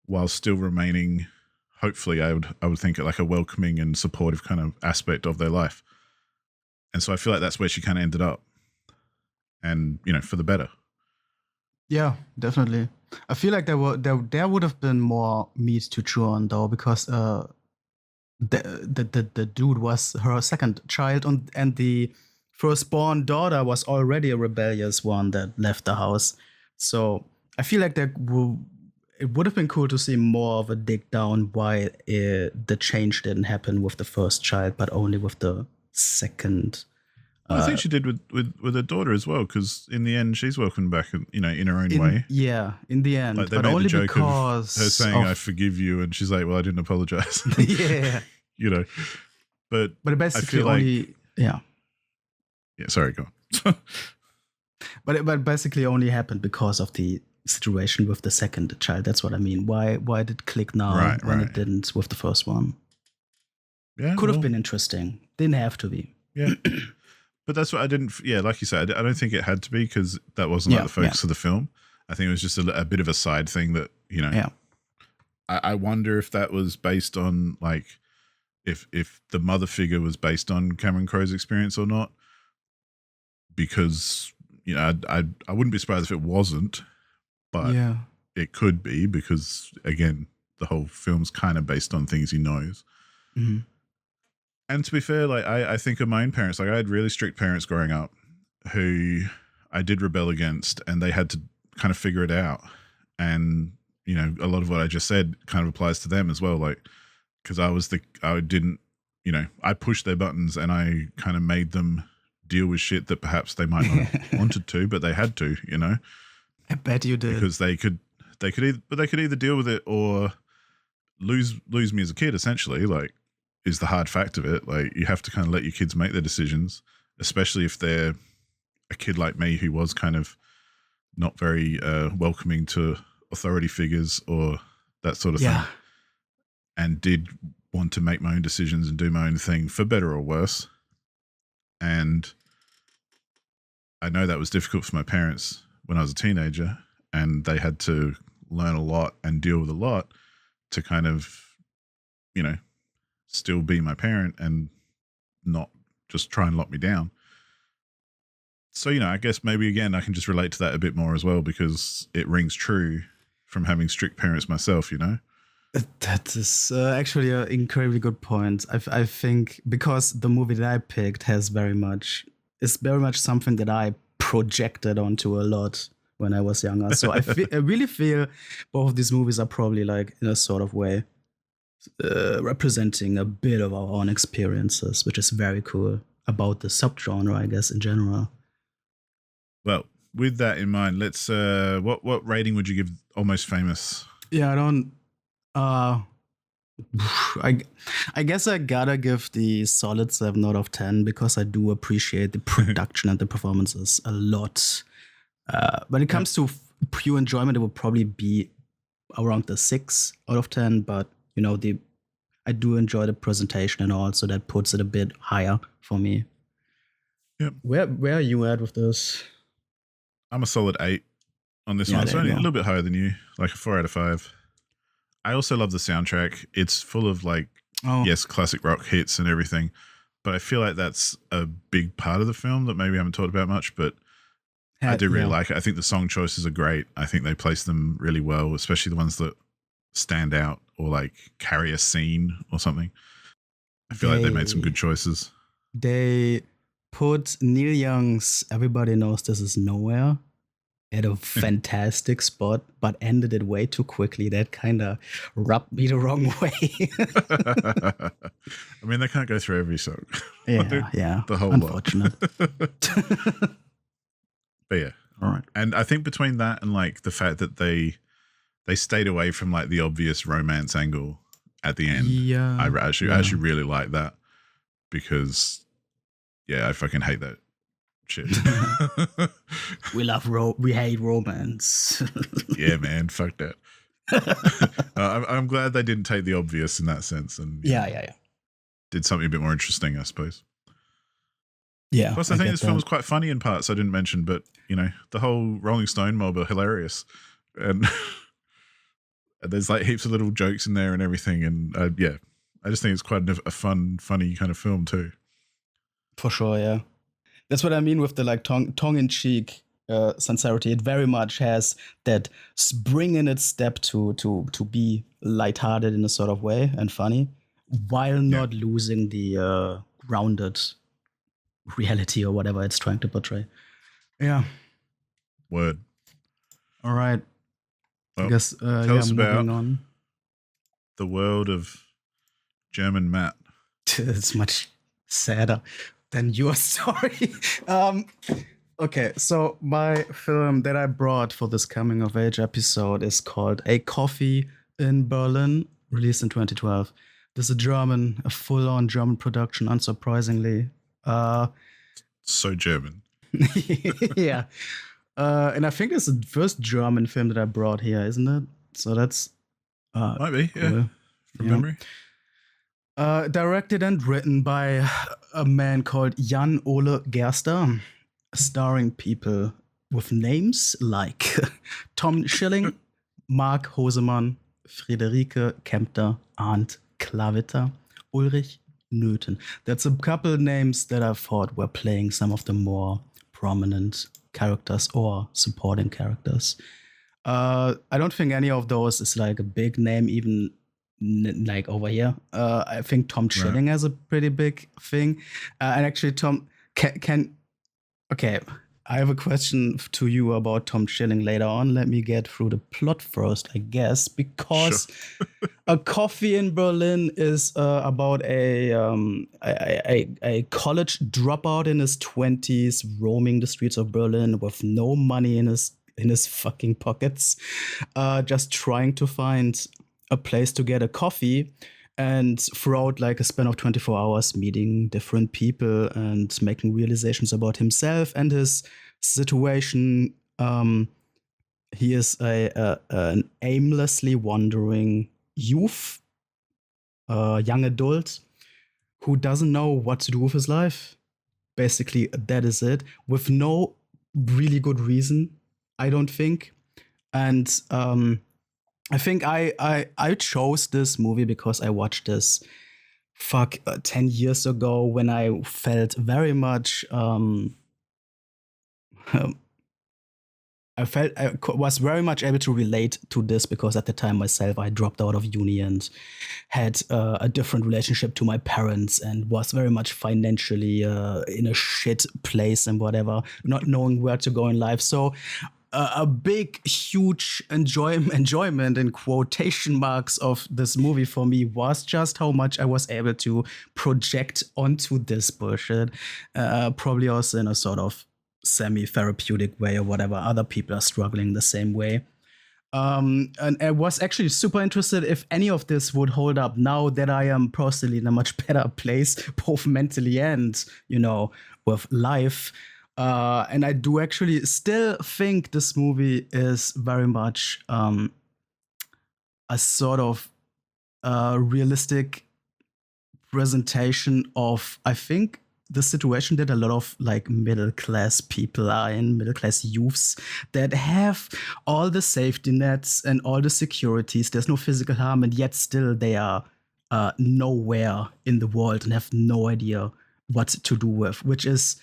while still remaining, hopefully, I would think, like a welcoming and supportive kind of aspect of their life. And so I feel like that's where she kind of ended up, and for the better.
Yeah, definitely. I feel like there would have been more meat to chew on though, because the dude was her second child, and the firstborn daughter was already a rebellious one that left the house. So I feel like it would have been cool to see more of a dig down why the change didn't happen with the first child, but only with the second.
Well, I think she did with her daughter as well, because in the end, she's welcomed back, in her own way.
Yeah, in the end,
Like they
but
made
only
the joke
because
of her saying, "I forgive you," and she's like, "Well, I didn't apologize."
Yeah,
But
but it basically
I feel
only
yeah. Sorry, go on.
But it basically only happened because of the situation with the second child. That's what I mean. Why did it click now when it didn't with the first one?
Yeah,
Could have been interesting. Didn't have to be.
Yeah. But that's what I didn't. Yeah, like you said, I don't think it had to be, because that wasn't like the focus of the film. I think it was just a bit of a side thing that
Yeah.
I wonder if that was based on like if the mother figure was based on Cameron Crowe's experience or not, because I wouldn't be surprised if it wasn't, but
Yeah.
it could be, because again, the whole film's kind of based on things he knows.
Mm-hmm.
And to be fair, like I think of my own parents. Like I had really strict parents growing up who I did rebel against, and they had to kind of figure it out. And you know, a lot of what I just said kind of applies to them as well. Like, because I didn't, you know, I pushed their buttons and I kind of made them deal with shit that perhaps they might not have wanted to, but they had to, you know.
I bet you did.
Because they could either deal with it or lose me as a kid. Essentially, like, is the hard fact of it. Like, you have to kind of let your kids make their decisions, especially if they're a kid like me who was kind of not very welcoming to authority figures or that sort of thing, and did want to make my own decisions and do my own thing for better or worse. And I know that was difficult for my parents when I was a teenager, and they had to learn a lot and deal with a lot to kind of, you know, still be my parent and not just try and lock me down. So, you know, I guess maybe again I can just relate to that a bit more as well, because it rings true from having strict parents myself, you know?
That is actually an incredibly good point. I think because the movie that I picked is very much something that I projected onto a lot when I was younger. So I really feel both of these movies are probably like in a sort of way representing a bit of our own experiences, which is very cool about the subgenre, I guess, in general.
Well, with that in mind, let's what rating would you give Almost Famous?
Yeah, I don't. I guess I gotta give the solid 7 out of 10 because I do appreciate the production and the performances a lot. When it comes to pure enjoyment, it would probably be around the 6 out of 10. But you know, I do enjoy the presentation and all, so that puts it a bit higher for me.
Yep.
Where are you at with this?
I'm a solid 8 on this one. So only a little bit higher than you, like a 4 out of 5. I also love the soundtrack. It's full of like, yes, classic rock hits and everything. But I feel like that's a big part of the film that maybe I haven't talked about much, but I do really like it. I think the song choices are great. I think they place them really well, especially the ones that stand out or like carry a scene or something. I feel like they made some good choices.
They put Neil Young's Everybody Knows This Is Nowhere at a fantastic spot, but ended it way too quickly. That kind of rubbed me the wrong way.
I mean, they can't go through every song.
Yeah.
The whole
unfortunate.
Lot. But yeah.
All right.
And I think between that and like the fact that they stayed away from like the obvious romance angle at the end.
Yeah.
I actually really like that because I fucking hate that shit.
We hate romance.
Yeah, man, fuck that. I'm glad they didn't take the obvious in that sense and did something a bit more interesting, I suppose.
Yeah.
Plus, I think this film was quite funny in parts I didn't mention, but you know, the whole Rolling Stone mob are hilarious, and there's like heaps of little jokes in there and everything, and I just think it's quite a fun, funny kind of film too.
For sure, yeah. That's what I mean with the like tongue-in-cheek sincerity. It very much has that spring in its step to be lighthearted in a sort of way and funny, while not losing the grounded reality or whatever it's trying to portray. Yeah.
Word.
All right.
Well,
I guess
tell us about
on.
The world of German Matt.
It's much sadder than your story. Okay, so my film that I brought for this coming of age episode is called A Coffee in Berlin, released in 2012. This is a full-on German production, unsurprisingly.
So German.
Yeah. And I think it's the first German film that I brought here, isn't it? So that's
might be,
cool.
From memory.
Directed and written by a man called Jan Ole Gerster, starring people with names like Tom Schilling, Mark Hosemann, Friederike Kempter, Arndt Klavitter, Ulrich Nöthen. That's a couple names that I thought were playing some of the more prominent characters or supporting characters. I don't think any of those is like a big name, even like over here. I think Tom Schilling has a pretty big thing. And actually, Tom can okay. I have a question to you about Tom Schilling later on. Let me get through the plot first, I guess, because A Coffee in Berlin is about a college dropout in his 20s, roaming the streets of Berlin with no money in his fucking pockets, just trying to find a place to get a coffee. And throughout like a span of 24 hours, meeting different people and making realizations about himself and his situation. He is an aimlessly wandering youth, young adult, who doesn't know what to do with his life. Basically, that is it, with no really good reason, I don't think. And I think I chose this movie because I watched this 10 years ago when I felt very much I was very much able to relate to this because at the time myself I dropped out of uni and had a different relationship to my parents and was very much financially in a shit place and whatever, not knowing where to go in life. So a big, huge enjoyment in quotation marks of this movie for me was just how much I was able to project onto this bullshit. Probably also in a sort of semi-therapeutic way or whatever. Other people are struggling the same way. And I was actually super interested if any of this would hold up now that I am personally in a much better place, both mentally and, with life. And I do actually still think this movie is very much a sort of realistic presentation of, I think, the situation that a lot of like middle class people are in, middle class youths that have all the safety nets and all the securities. There's no physical harm, and yet still they are nowhere in the world and have no idea what to do with, which is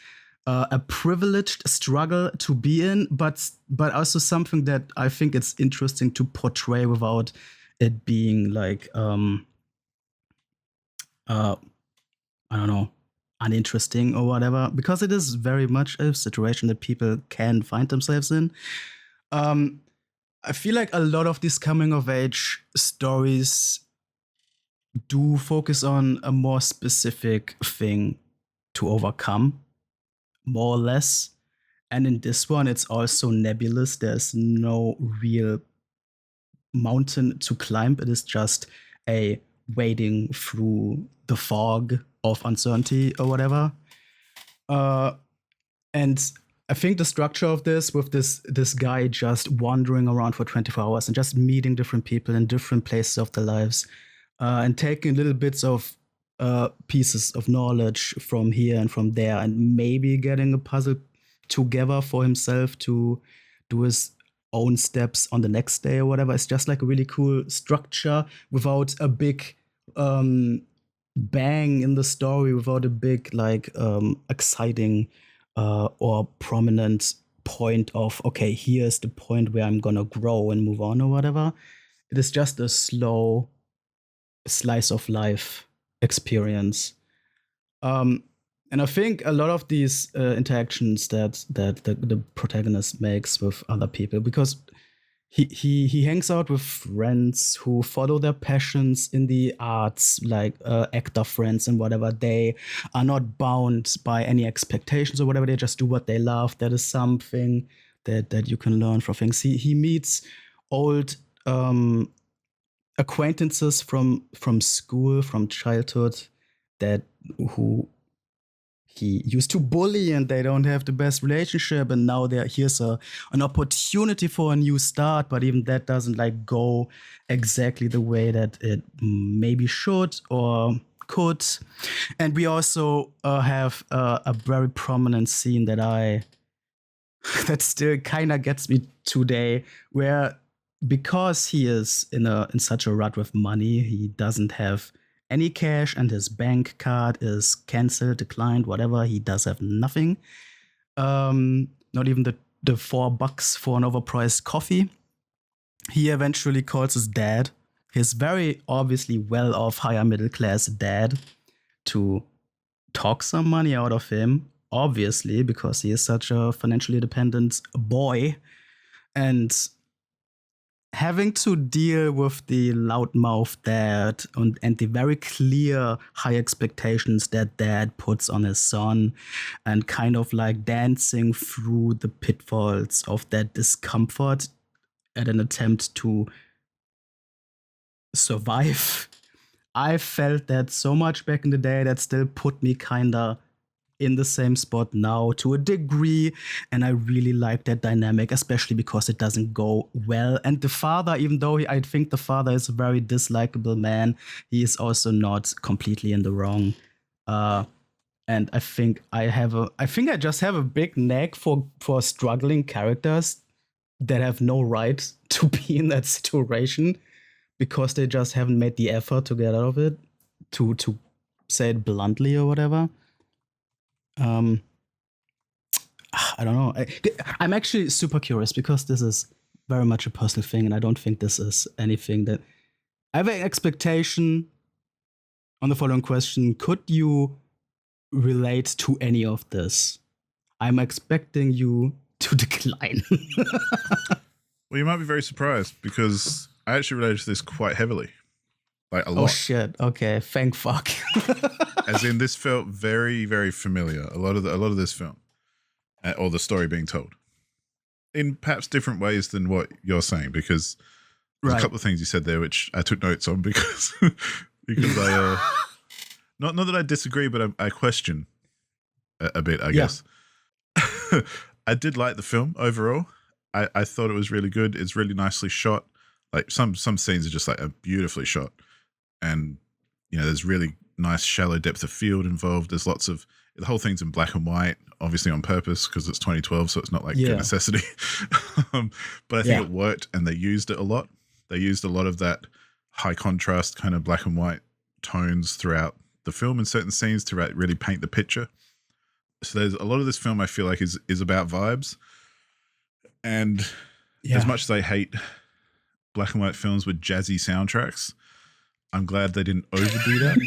a privileged struggle to be in, but also something that I think it's interesting to portray without it being like I don't know, uninteresting or whatever, because it is very much a situation that people can find themselves in. I feel like a lot of these coming of age stories do focus on a more specific thing to overcome, more or less. And in this one, it's also nebulous. There's no real mountain to climb. It is just a wading through the fog of uncertainty or whatever. And I think the structure of this, with this guy just wandering around for 24 hours and just meeting different people in different places of their lives, and taking little bits of pieces of knowledge from here and from there, and maybe getting a puzzle together for himself to do his own steps on the next day or whatever. It's just like a really cool structure without a big bang in the story, without a big like exciting or prominent point of, okay, here's the point where I'm gonna grow and move on or whatever. It is just a slow slice of life experience. And I think a lot of these interactions that the protagonist makes with other people, because he hangs out with friends who follow their passions in the arts, like actor friends and whatever. They are not bound by any expectations or whatever. They just do what they love. That is something that you can learn from things. He meets old acquaintances from school, from childhood, that who he used to bully, and they don't have the best relationship, and now here's an opportunity for a new start, but even that doesn't like go exactly the way that it maybe should or could. And we also have a very prominent scene that that still kind of gets me today, where because he is in such a rut with money, he doesn't have any cash, and his bank card is canceled, declined, whatever. He does have nothing. Not even the $4 for an overpriced coffee. He eventually calls his dad, his very obviously well-off, higher middle class dad, to talk some money out of him. obviously, because he is such a financially dependent boy. And having to deal with the loudmouth dad and the very clear high expectations that dad puts on his son, and kind of like dancing through the pitfalls of that discomfort at an attempt to survive. I felt that so much back in the day that still put me kinda in the same spot now to a degree. And I really like that dynamic, especially because it doesn't go well. And the father, even though I think the father is a very dislikable man, he is also not completely in the wrong. And I think I just have a big knack for struggling characters that have no right to be in that situation because they just haven't made the effort to get out of it, to say it bluntly or whatever. I don't know. I'm actually super curious because this is very much a personal thing, and I don't think this is anything that I have an expectation on the following question. Could you relate to any of this? I'm expecting you to decline.
Well, you might be very surprised because I actually related to this quite heavily, like a lot.
Oh shit! Okay, thank fuck.
As in, this felt very, very familiar. A lot of this film, or the story being told, in perhaps different ways than what you're saying. Because there's a couple of things you said there which I took notes on because I not that I disagree, but I question a bit. I guess I did like the film overall. I thought it was really good. It's really nicely shot. Like some scenes are just like beautifully shot, and there's really nice shallow depth of field involved. There's lots of the whole thing's in black and white, obviously on purpose because it's 2012, so it's not like a necessity. But I think it worked, and they used it a lot. They used a lot of that high contrast kind of black and white tones throughout the film in certain scenes to really paint the picture. So there's a lot of this film I feel like is about vibes. And as much as I hate black and white films with jazzy soundtracks, I'm glad they didn't overdo that.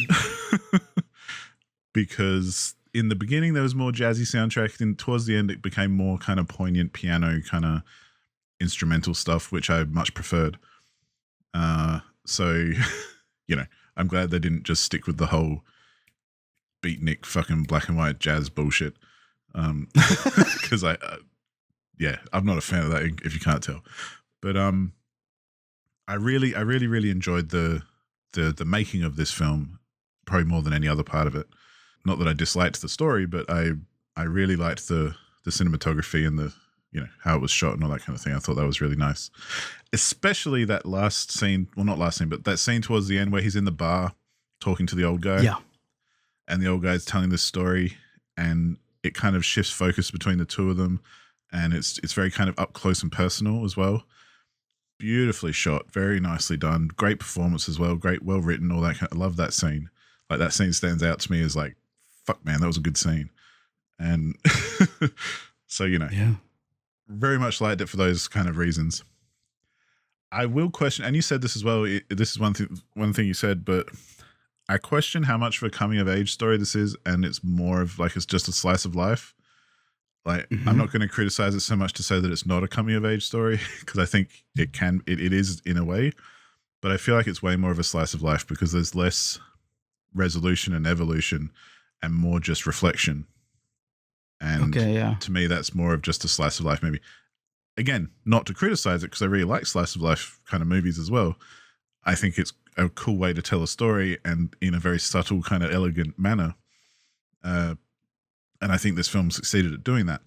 Because in the beginning there was more jazzy soundtrack, and towards the end it became more kind of poignant piano kind of instrumental stuff, which I much preferred. So I'm glad they didn't just stick with the whole beatnik fucking black and white jazz bullshit. Because I'm not a fan of that, if you can't tell. But I really enjoyed the making of this film, probably more than any other part of it. Not that I disliked the story, but I really liked the cinematography and the how it was shot and all that kind of thing. I thought that was really nice, especially that last scene. Well, not last scene, but that scene towards the end where he's in the bar talking to the old guy.
Yeah,
and the old guy's telling this story, and it kind of shifts focus between the two of them, and it's very kind of up close and personal as well. Beautifully shot, very nicely done, great performance as well, great, well written, all that. I love that scene. Like that scene stands out to me as like, fuck man, that was a good scene. And so very much liked it for those kind of reasons. I will question, and you said this as well. This is one thing you said, but I question how much of a coming of age story this is, and it's more of like it's just a slice of life. Like I'm not going to criticize it so much to say that it's not a coming of age story, because I think it is in a way, but I feel like it's way more of a slice of life because there's less resolution and evolution and more just reflection. And to me, that's more of just a slice of life. Maybe again, not to criticize it because I really like slice of life kind of movies as well. I think it's a cool way to tell a story and in a very subtle kind of elegant manner. And I think this film succeeded at doing that.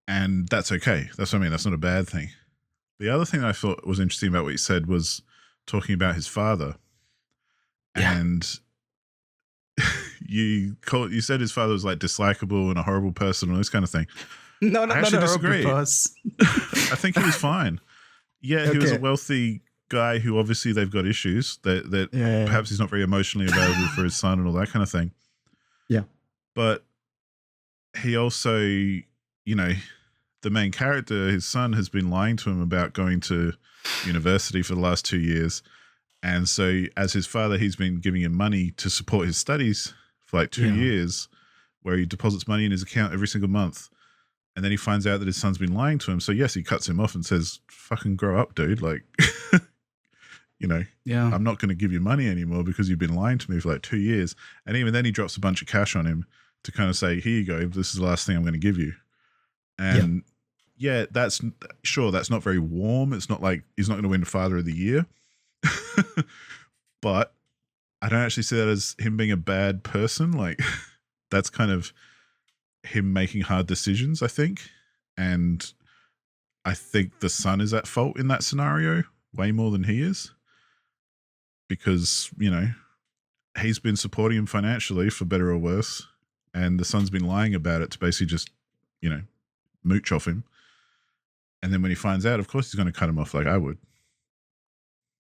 And that's okay. That's what I mean. That's not a bad thing. The other thing I thought was interesting about what you said was talking about his father. Yeah. And you said his father was like dislikable and a horrible person and this kind of thing.
No,
I actually disagree. I think he was fine. Yeah, he was a wealthy guy who obviously they've got issues that perhaps he's not very emotionally available for his son and all that kind of thing.
Yeah.
But he also, the main character, his son, has been lying to him about going to university for the last 2 years. And so as his father, he's been giving him money to support his studies for like 2 years, where he deposits money in his account every single month. And then he finds out that his son's been lying to him. So yes, he cuts him off and says, fucking grow up, dude. Like,
Yeah.
I'm not going to give you money anymore because you've been lying to me for like 2 years. And even then he drops a bunch of cash on him to kind of say, here you go. This is the last thing I'm going to give you. And that's not very warm. It's not like he's not going to win Father of the Year. But I don't actually see that as him being a bad person. Like, that's kind of him making hard decisions, I think. And I think the son is at fault in that scenario way more than he is. Because, he's been supporting him financially for better or worse. And the son's been lying about it to basically just, mooch off him. And then when he finds out, of course he's going to cut him off like I would.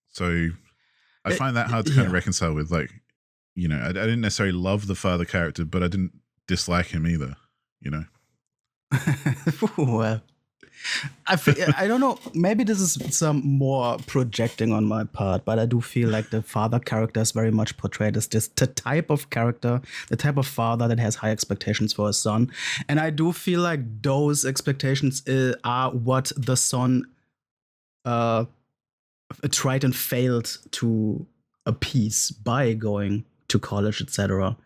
So I find that hard to kind of reconcile with. Like, I didn't necessarily love the father character, but I didn't dislike him either,
Well, I don't know. Maybe this is some more projecting on my part, but I do feel like the father character is very much portrayed as the type of character, the type of father that has high expectations for his son. And I do feel like those expectations are what the son tried and failed to appease by going to college, etc.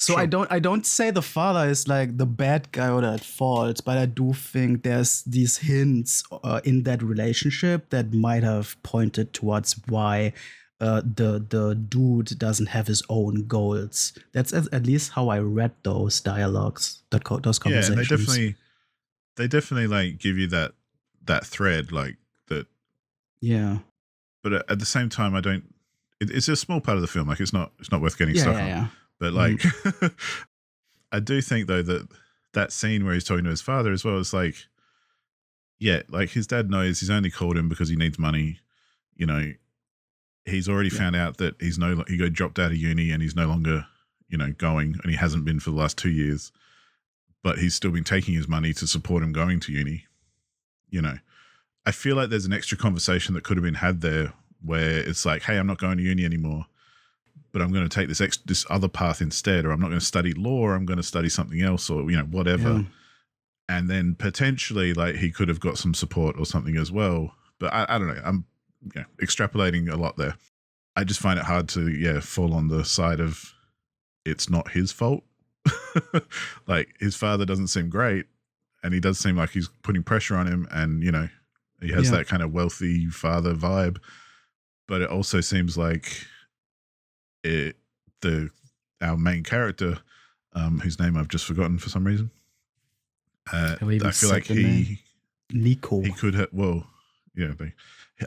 So sure. I don't say the father is like the bad guy or at fault, but I do think there's these hints in that relationship that might have pointed towards why the dude doesn't have his own goals. That's at least how I read those dialogues, those conversations.
Yeah, they definitely like give you that thread like that.
Yeah,
but at the same time, I don't. It's a small part of the film. Like it's not worth getting stuck on. Yeah. But like, I do think though that scene where he's talking to his father as well is like, yeah, like his dad knows he's only called him because he needs money. He's already found out that he got dropped out of uni and he's no longer, going, and he hasn't been for the last 2 years, but he's still been taking his money to support him going to uni. I feel like there's an extra conversation that could have been had there where it's like, hey, I'm not going to uni anymore, but I'm going to take this other path instead, or I'm not going to study law, I'm going to study something else, or whatever. Yeah. And then potentially, like he could have got some support or something as well. But I don't know. I'm extrapolating a lot there. I just find it hard to fall on the side of it's not his fault. Like his father doesn't seem great, and he does seem like he's putting pressure on him, and he has that kind of wealthy father vibe. But it also seems like our main character, whose name I've just forgotten for some reason. I feel like
Nico.
He could have. Well, yeah.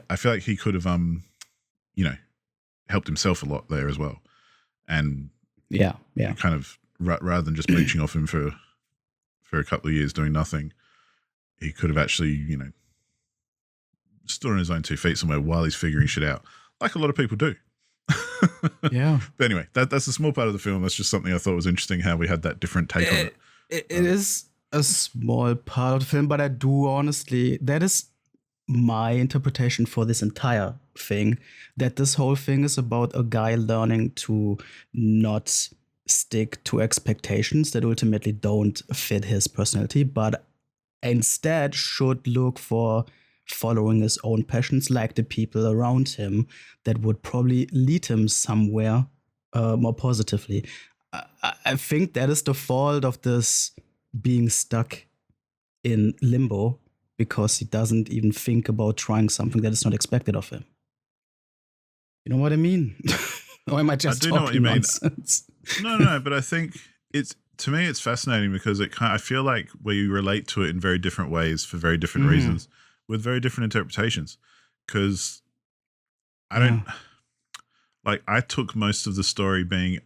I feel like he could have, helped himself a lot there as well, and kind of rather than just mooching off him for a couple of years doing nothing, he could have actually, stood on his own 2 feet somewhere while he's figuring shit out, like a lot of people do.
Yeah.
But anyway, that's a small part of the film. That's just something I thought was interesting, how we had that different take on it.
It is a small part of the film, but I do honestly, that is my interpretation for this entire thing, that this whole thing is about a guy learning to not stick to expectations that ultimately don't fit his personality, but instead should look for following his own passions, like the people around him, that would probably lead him somewhere more positively. I think that is the fault of this being stuck in limbo, because he doesn't even think about trying something that is not expected of him. You know what I mean? Or am I just talking nonsense?
No, but I think to me it's fascinating because I feel like we relate to it in very different ways for very different reasons, with very different interpretations. Because I don't like, I took most of the story being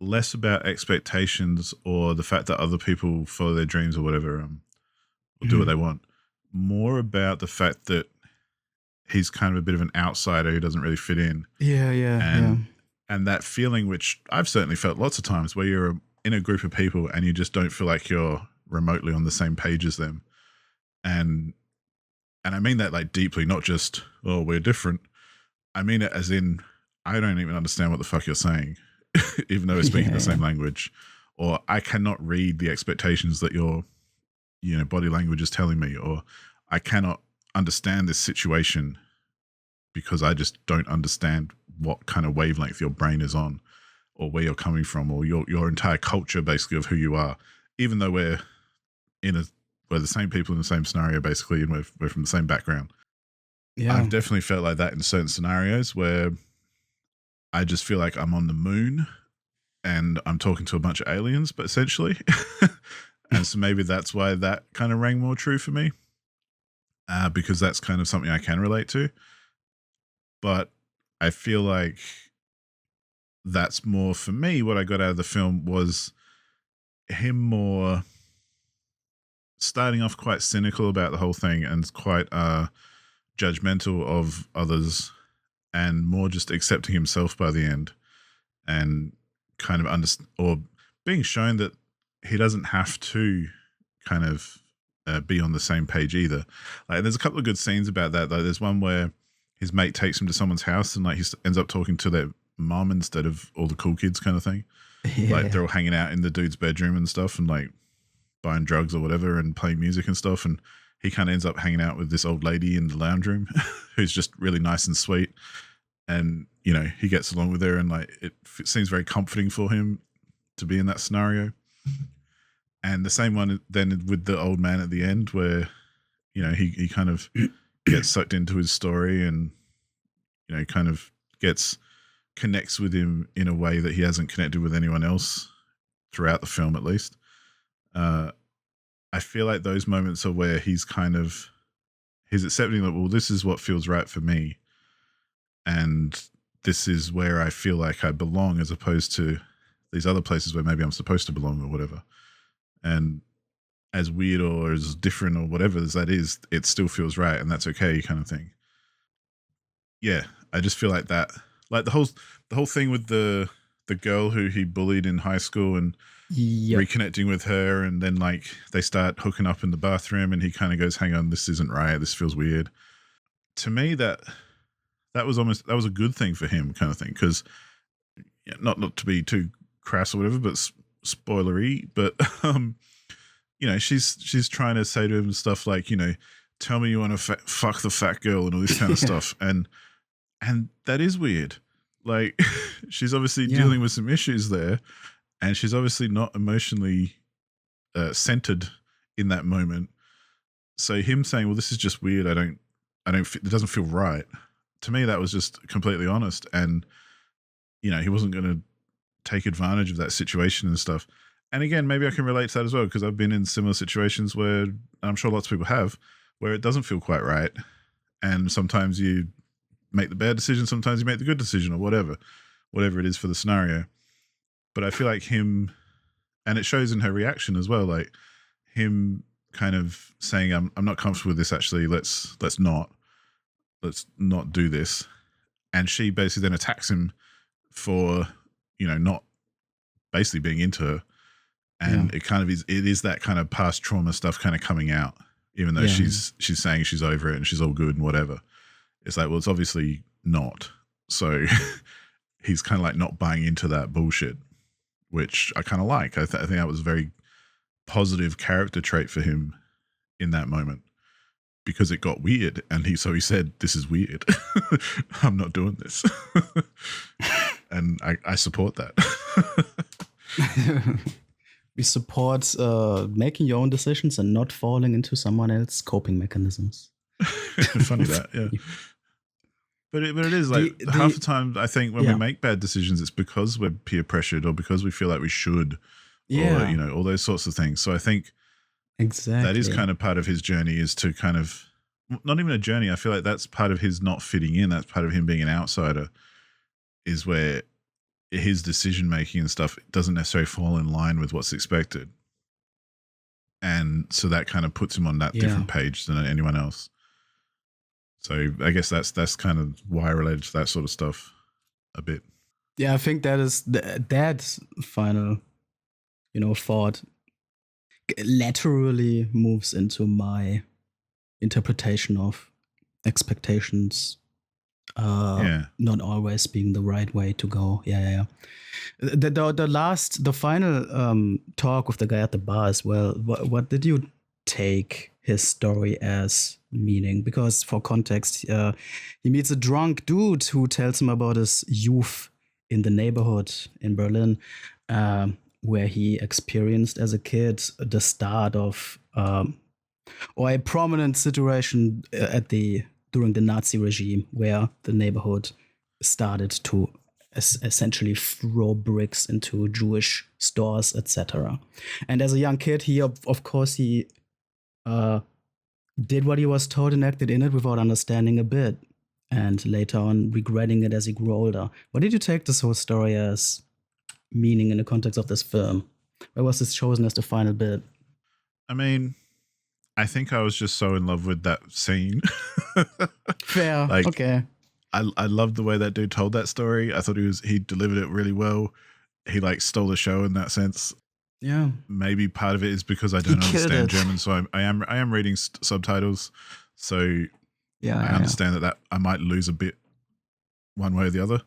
less about expectations or the fact that other people follow their dreams or whatever, or do what they want, more about the fact that he's kind of a bit of an outsider who doesn't really fit in. And that feeling, which I've certainly felt lots of times, where you're in a group of people and you just don't feel like you're remotely on the same page as them. And I mean that like deeply, not just, oh, we're different. I mean it as in, I don't even understand what the fuck you're saying. even though we're speaking the same language, or I cannot read the expectations that your body language is telling me, or I cannot understand this situation because I just don't understand what kind of wavelength your brain is on, or where you're coming from, or your entire culture basically of who you are, even though we're the same people in the same scenario basically, and we're from the same background.
Yeah.
I've definitely felt like that in certain scenarios where I just feel like I'm on the moon and I'm talking to a bunch of aliens, but essentially. And so maybe that's why that kind of rang more true for me, because that's kind of something I can relate to. But I feel like that's more for me. What I got out of the film was him more starting off quite cynical about the whole thing and quite judgmental of others, and more just accepting himself by the end, and kind of or being shown that he doesn't have to kind of be on the same page either. Like, there's a couple of good scenes about that. Like, there's one where his mate takes him to someone's house and like he ends up talking to their mom instead of all the cool kids, kind of thing.
Yeah.
Like, they're all hanging out in the dude's bedroom and stuff, and like buying drugs or whatever and playing music and stuff, and he kind of ends up hanging out with this old lady in the lounge room who's just really nice and sweet, and he gets along with her, and like it seems very comforting for him to be in that scenario. And the same one then with the old man at the end, where he kind of gets sucked into his story, and kind of connects with him in a way that he hasn't connected with anyone else throughout the film, at least. I feel like those moments are where he's accepting that, well, this is what feels right for me, and this is where I feel like I belong, as opposed to these other places where maybe I'm supposed to belong or whatever. And as weird or as different or whatever as that is, it still feels right, and that's okay, kind of thing. Yeah, I just feel like that, like the whole thing with the girl who he bullied in high school, and reconnecting with her, and then like they start hooking up in the bathroom, and he kind of goes, hang on, this isn't right, this feels weird. To me, that was a good thing for him, kind of thing, because not to be too crass or whatever, but spoilery, but she's trying to say to him stuff like, tell me you want to fuck the fat girl and all this kind of stuff, and that is weird. Like, she's obviously dealing with some issues there, and she's obviously not emotionally centered in that moment. So him saying, well, this is just weird, it doesn't feel right. To me, that was just completely honest, and he wasn't going to take advantage of that situation and stuff. And again, maybe I can relate to that as well, because I've been in similar situations where, I'm sure lots of people have, where it doesn't feel quite right, and sometimes you make the bad decision, sometimes you make the good decision, or whatever it is for the scenario. But I feel like him, and it shows in her reaction as well, like him kind of saying, I'm not comfortable with this, actually, let's not do this. And she basically then attacks him for, not basically being into her. And it kind of is, it is that kind of past trauma stuff kind of coming out, even though she's saying she's over it and she's all good and whatever. It's like, well, it's obviously not. So he's kind of like not buying into that bullshit, which I kind of like. I think that was a very positive character trait for him in that moment, because it got weird, and he said, this is weird. I'm not doing this. And I support that.
We support making your own decisions and not falling into someone else's coping mechanisms.
Funny that, yeah. But it is like half the time, I think when we make bad decisions, it's because we're peer pressured, or because we feel like we should, or all those sorts of things. So I think exactly that is kind of part of his journey, is to kind of, not even a journey, I feel like that's part of his not fitting in. That's part of him being an outsider, is where his decision making and stuff doesn't necessarily fall in line with what's expected. And so that kind of puts him on that different page than anyone else. So I guess that's kind of why I related to that sort of stuff a bit.
Yeah, I think that is that final, thought laterally moves into my interpretation of expectations Not always being the right way to go. Yeah. The final talk with the guy at the bar as well. What did you take his story as meaning? Because for context, he meets a drunk dude who tells him about his youth in the neighborhood in Berlin, where he experienced as a kid the start of or a prominent situation during the Nazi regime, where the neighborhood started to essentially throw bricks into Jewish stores, etc. And as a young kid, he of course he did what he was told and acted in it without understanding a bit, and later on regretting it as he grew older. What did you take this whole story as meaning in the context of this film? Where was this chosen as the final bit?
I mean, I think I was just so in love with that scene.
Fair.
Like,
okay.
I loved the way that dude told that story. I thought he delivered it really well. He like stole the show in that sense.
Yeah.
Maybe part of it is because I don't understand German, so I am reading subtitles. So I understand that I might lose a bit one way or the other.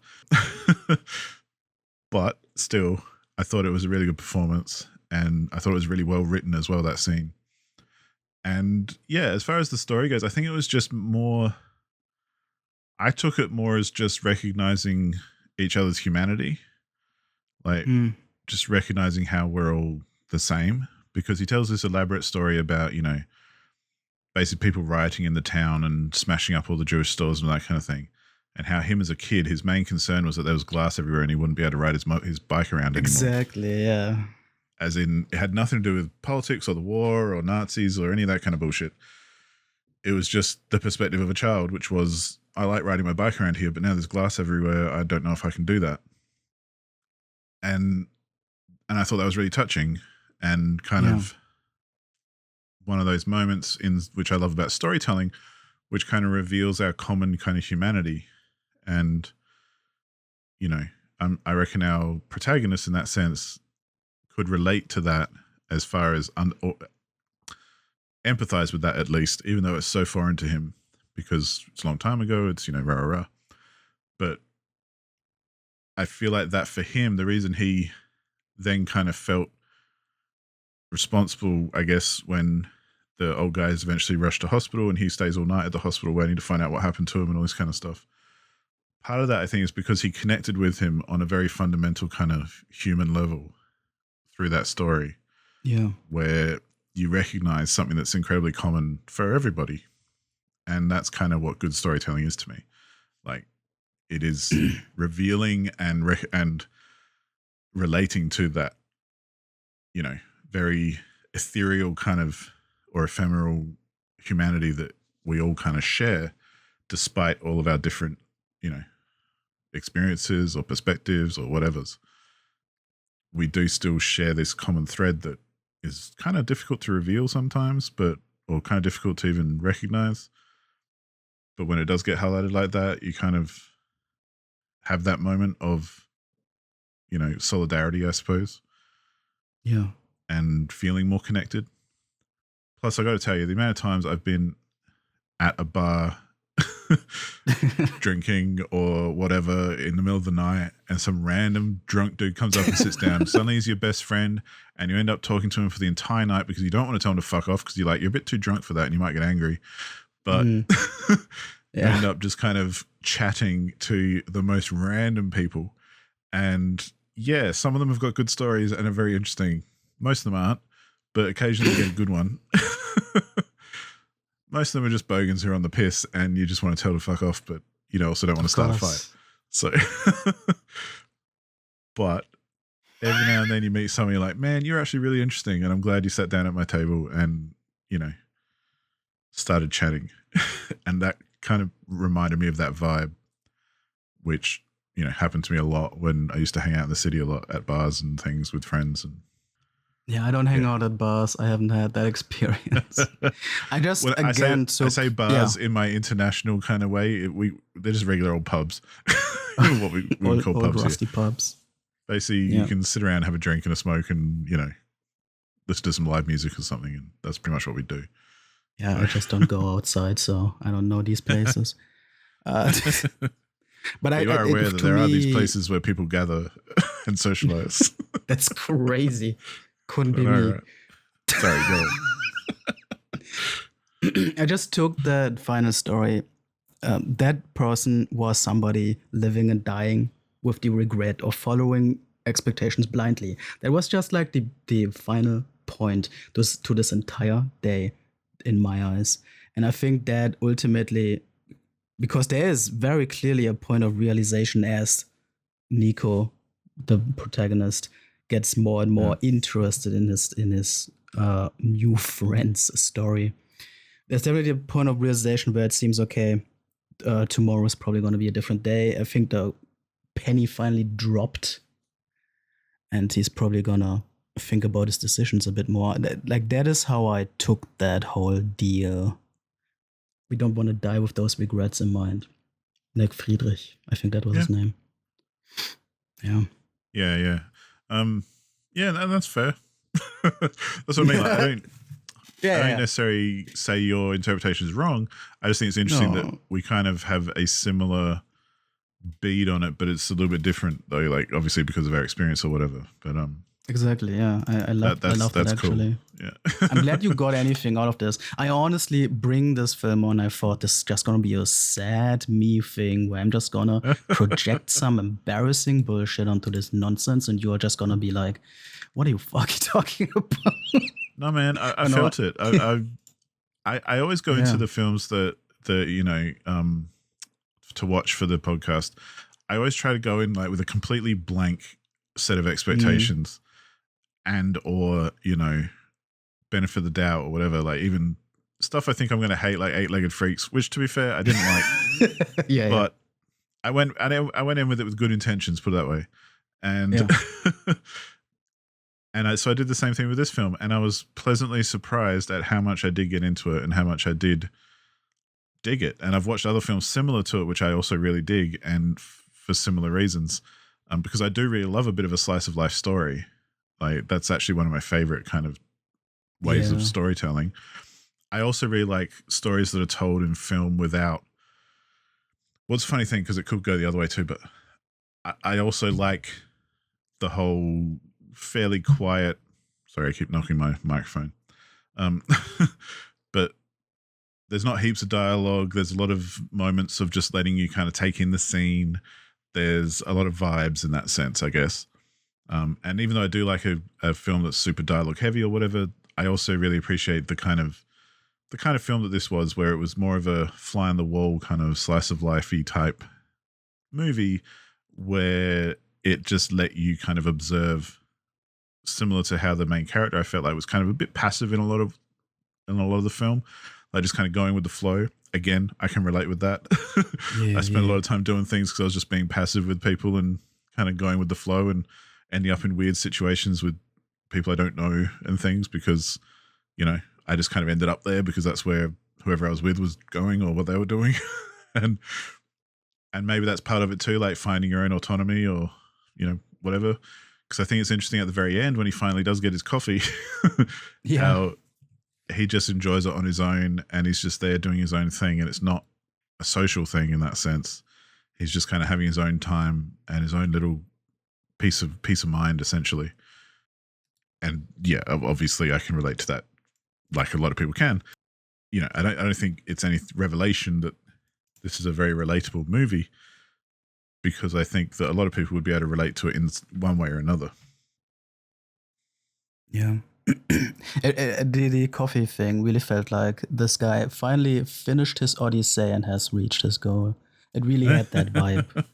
But still, I thought it was a really good performance, and I thought it was really well written as well, that scene. And yeah, as far as the story goes, I think it was just more, I took it more as just recognizing each other's humanity. Like just recognizing how we're all the same, because he tells this elaborate story about, basically people rioting in the town and smashing up all the Jewish stores and that kind of thing. And how him as a kid, his main concern was that there was glass everywhere and he wouldn't be able to ride his bike around anymore.
Exactly, yeah.
As in, it had nothing to do with politics or the war or Nazis or any of that kind of bullshit. It was just the perspective of a child, which was, I like riding my bike around here, but now there's glass everywhere. I don't know if I can do that. And I thought that was really touching and kind of one of those moments in which I love about storytelling, which kind of reveals our common kind of humanity. And, I reckon our protagonist in that sense could relate to that as far as or empathize with that, at least, even though it's so foreign to him because it's a long time ago. It's, rah, rah, rah. But I feel like that for him, the reason he then kind of felt responsible, I guess, when the old guys eventually rush to hospital and he stays all night at the hospital waiting to find out what happened to him and all this kind of stuff. Part of that, I think, is because he connected with him on a very fundamental kind of human level through that story.
Yeah.
Where you recognize something that's incredibly common for everybody. And that's kind of what good storytelling is to me. Like, it is revealing and relating to that, very ethereal kind of, or ephemeral humanity that we all kind of share, despite all of our different, experiences or perspectives or whatever's. We do still share this common thread that is kind of difficult to reveal sometimes, or kind of difficult to even recognize. But when it does get highlighted like that, you kind of have that moment of, solidarity, I suppose.
Yeah.
And feeling more connected. Plus, I got to tell you, the amount of times I've been at a bar drinking or whatever in the middle of the night and some random drunk dude comes up and sits down. Suddenly he's your best friend and you end up talking to him for the entire night because you don't want to tell him to fuck off because you're a bit too drunk for that and you might get angry. But you end up just kind of chatting to the most random people. And yeah, some of them have got good stories and are very interesting. Most of them aren't, but occasionally you get a good one. Most of them are just bogans who are on the piss and you just want to tell to fuck off, but you also don't want to start a fight. So, but every now and then you meet someone, you're like, man, you're actually really interesting. And I'm glad you sat down at my table and, started chatting. And that kind of reminded me of that vibe, which, happened to me a lot when I used to hang out in the city a lot at bars and things with friends. And
yeah, I don't hang out at bars. I haven't had that experience. I just
I say bars in my international kind of way. They're just regular old pubs. What we would call
old
pubs.
Rusty pubs.
Basically, you can sit around, have a drink and a smoke, and listen to some live music or something, and that's pretty much what we do.
Yeah, I just don't go outside, so I don't know these places. Uh, but
You are aware that
to
there are these
me,
places where people gather and socialize.
that's crazy. Couldn't be
I know,
me.
right? Sorry, go on.
I just took that final story. That person was somebody living and dying with the regret of following expectations blindly. That was just like the final point to this entire day in my eyes. And I think that ultimately, because there is very clearly a point of realization as Nico, the protagonist, gets more and more interested in his new friend's story. There's definitely a point of realization where it seems okay. Tomorrow is probably going to be a different day. I think the penny finally dropped, and he's probably gonna think about his decisions a bit more. That is how I took that whole deal. We don't want to die with those regrets in mind. Like Friedrich, I think that was his name. Yeah.
Yeah. That's fair. That's what I mean. Like, I don't necessarily say your interpretation is wrong. I just think it's interesting that we kind of have a similar bead on it, but it's a little bit different though, like obviously because of our experience or whatever. But
exactly, yeah. I love that actually.
Cool. Yeah.
I'm glad you got anything out of this. I honestly bring this film on. I thought this is just gonna be a sad me thing where I'm just gonna project some embarrassing bullshit onto this nonsense, and you're just gonna be like, "What are you fucking talking about?"
No, man, I felt it. I always go into the films that you know to watch for the podcast. I always try to go in like with a completely blank set of expectations, and or you know, benefit of the doubt or whatever. Like even stuff I think I'm going to hate, like 8-Legged Freaks, which to be fair I didn't like. But I went in with it with good intentions, put it that way, and. And so I did the same thing with this film, and I was pleasantly surprised at how much I did get into it and how much I did dig it. And I've watched other films similar to it, which I also really dig, and for similar reasons, because I do really love a bit of a slice of life story. Like that's actually one of my favorite kind of ways of storytelling. I also really like stories that are told in film without. What's a funny thing, because it could go the other way too, but I also like the whole fairly quiet. Sorry, I keep knocking my microphone. But there's not heaps of dialogue. There's a lot of moments of just letting you kind of take in the scene. There's a lot of vibes in that sense, I guess. And even though I do like a film that's super dialogue heavy or whatever, I also really appreciate the kind of film that this was, where it was more of a fly on the wall kind of slice of life-y type movie, where it just let you kind of observe, similar to how the main character I felt like was kind of a bit passive in a lot of the film, like just kind of going with the flow. Again, I can relate with that. I spent a lot of time doing things because I was just being passive with people and kind of going with the flow and ending up in weird situations with people I don't know and things, because, you know, I just kind of ended up there because that's where whoever I was with was going or what they were doing. and maybe that's part of it too, like finding your own autonomy or, you know, whatever. Because I think it's interesting at the very end when he finally does get his coffee, how he just enjoys it on his own and he's just there doing his own thing, and it's not a social thing in that sense. He's just kind of having his own time and his own little piece of mind, essentially. And yeah, obviously I can relate to that, like a lot of people can. You know, I don't think it's any revelation that this is a very relatable movie, because I think that a lot of people would be able to relate to it in one way or another.
Yeah. The coffee thing really felt like this guy finally finished his Odyssey and has reached his goal. It really had that vibe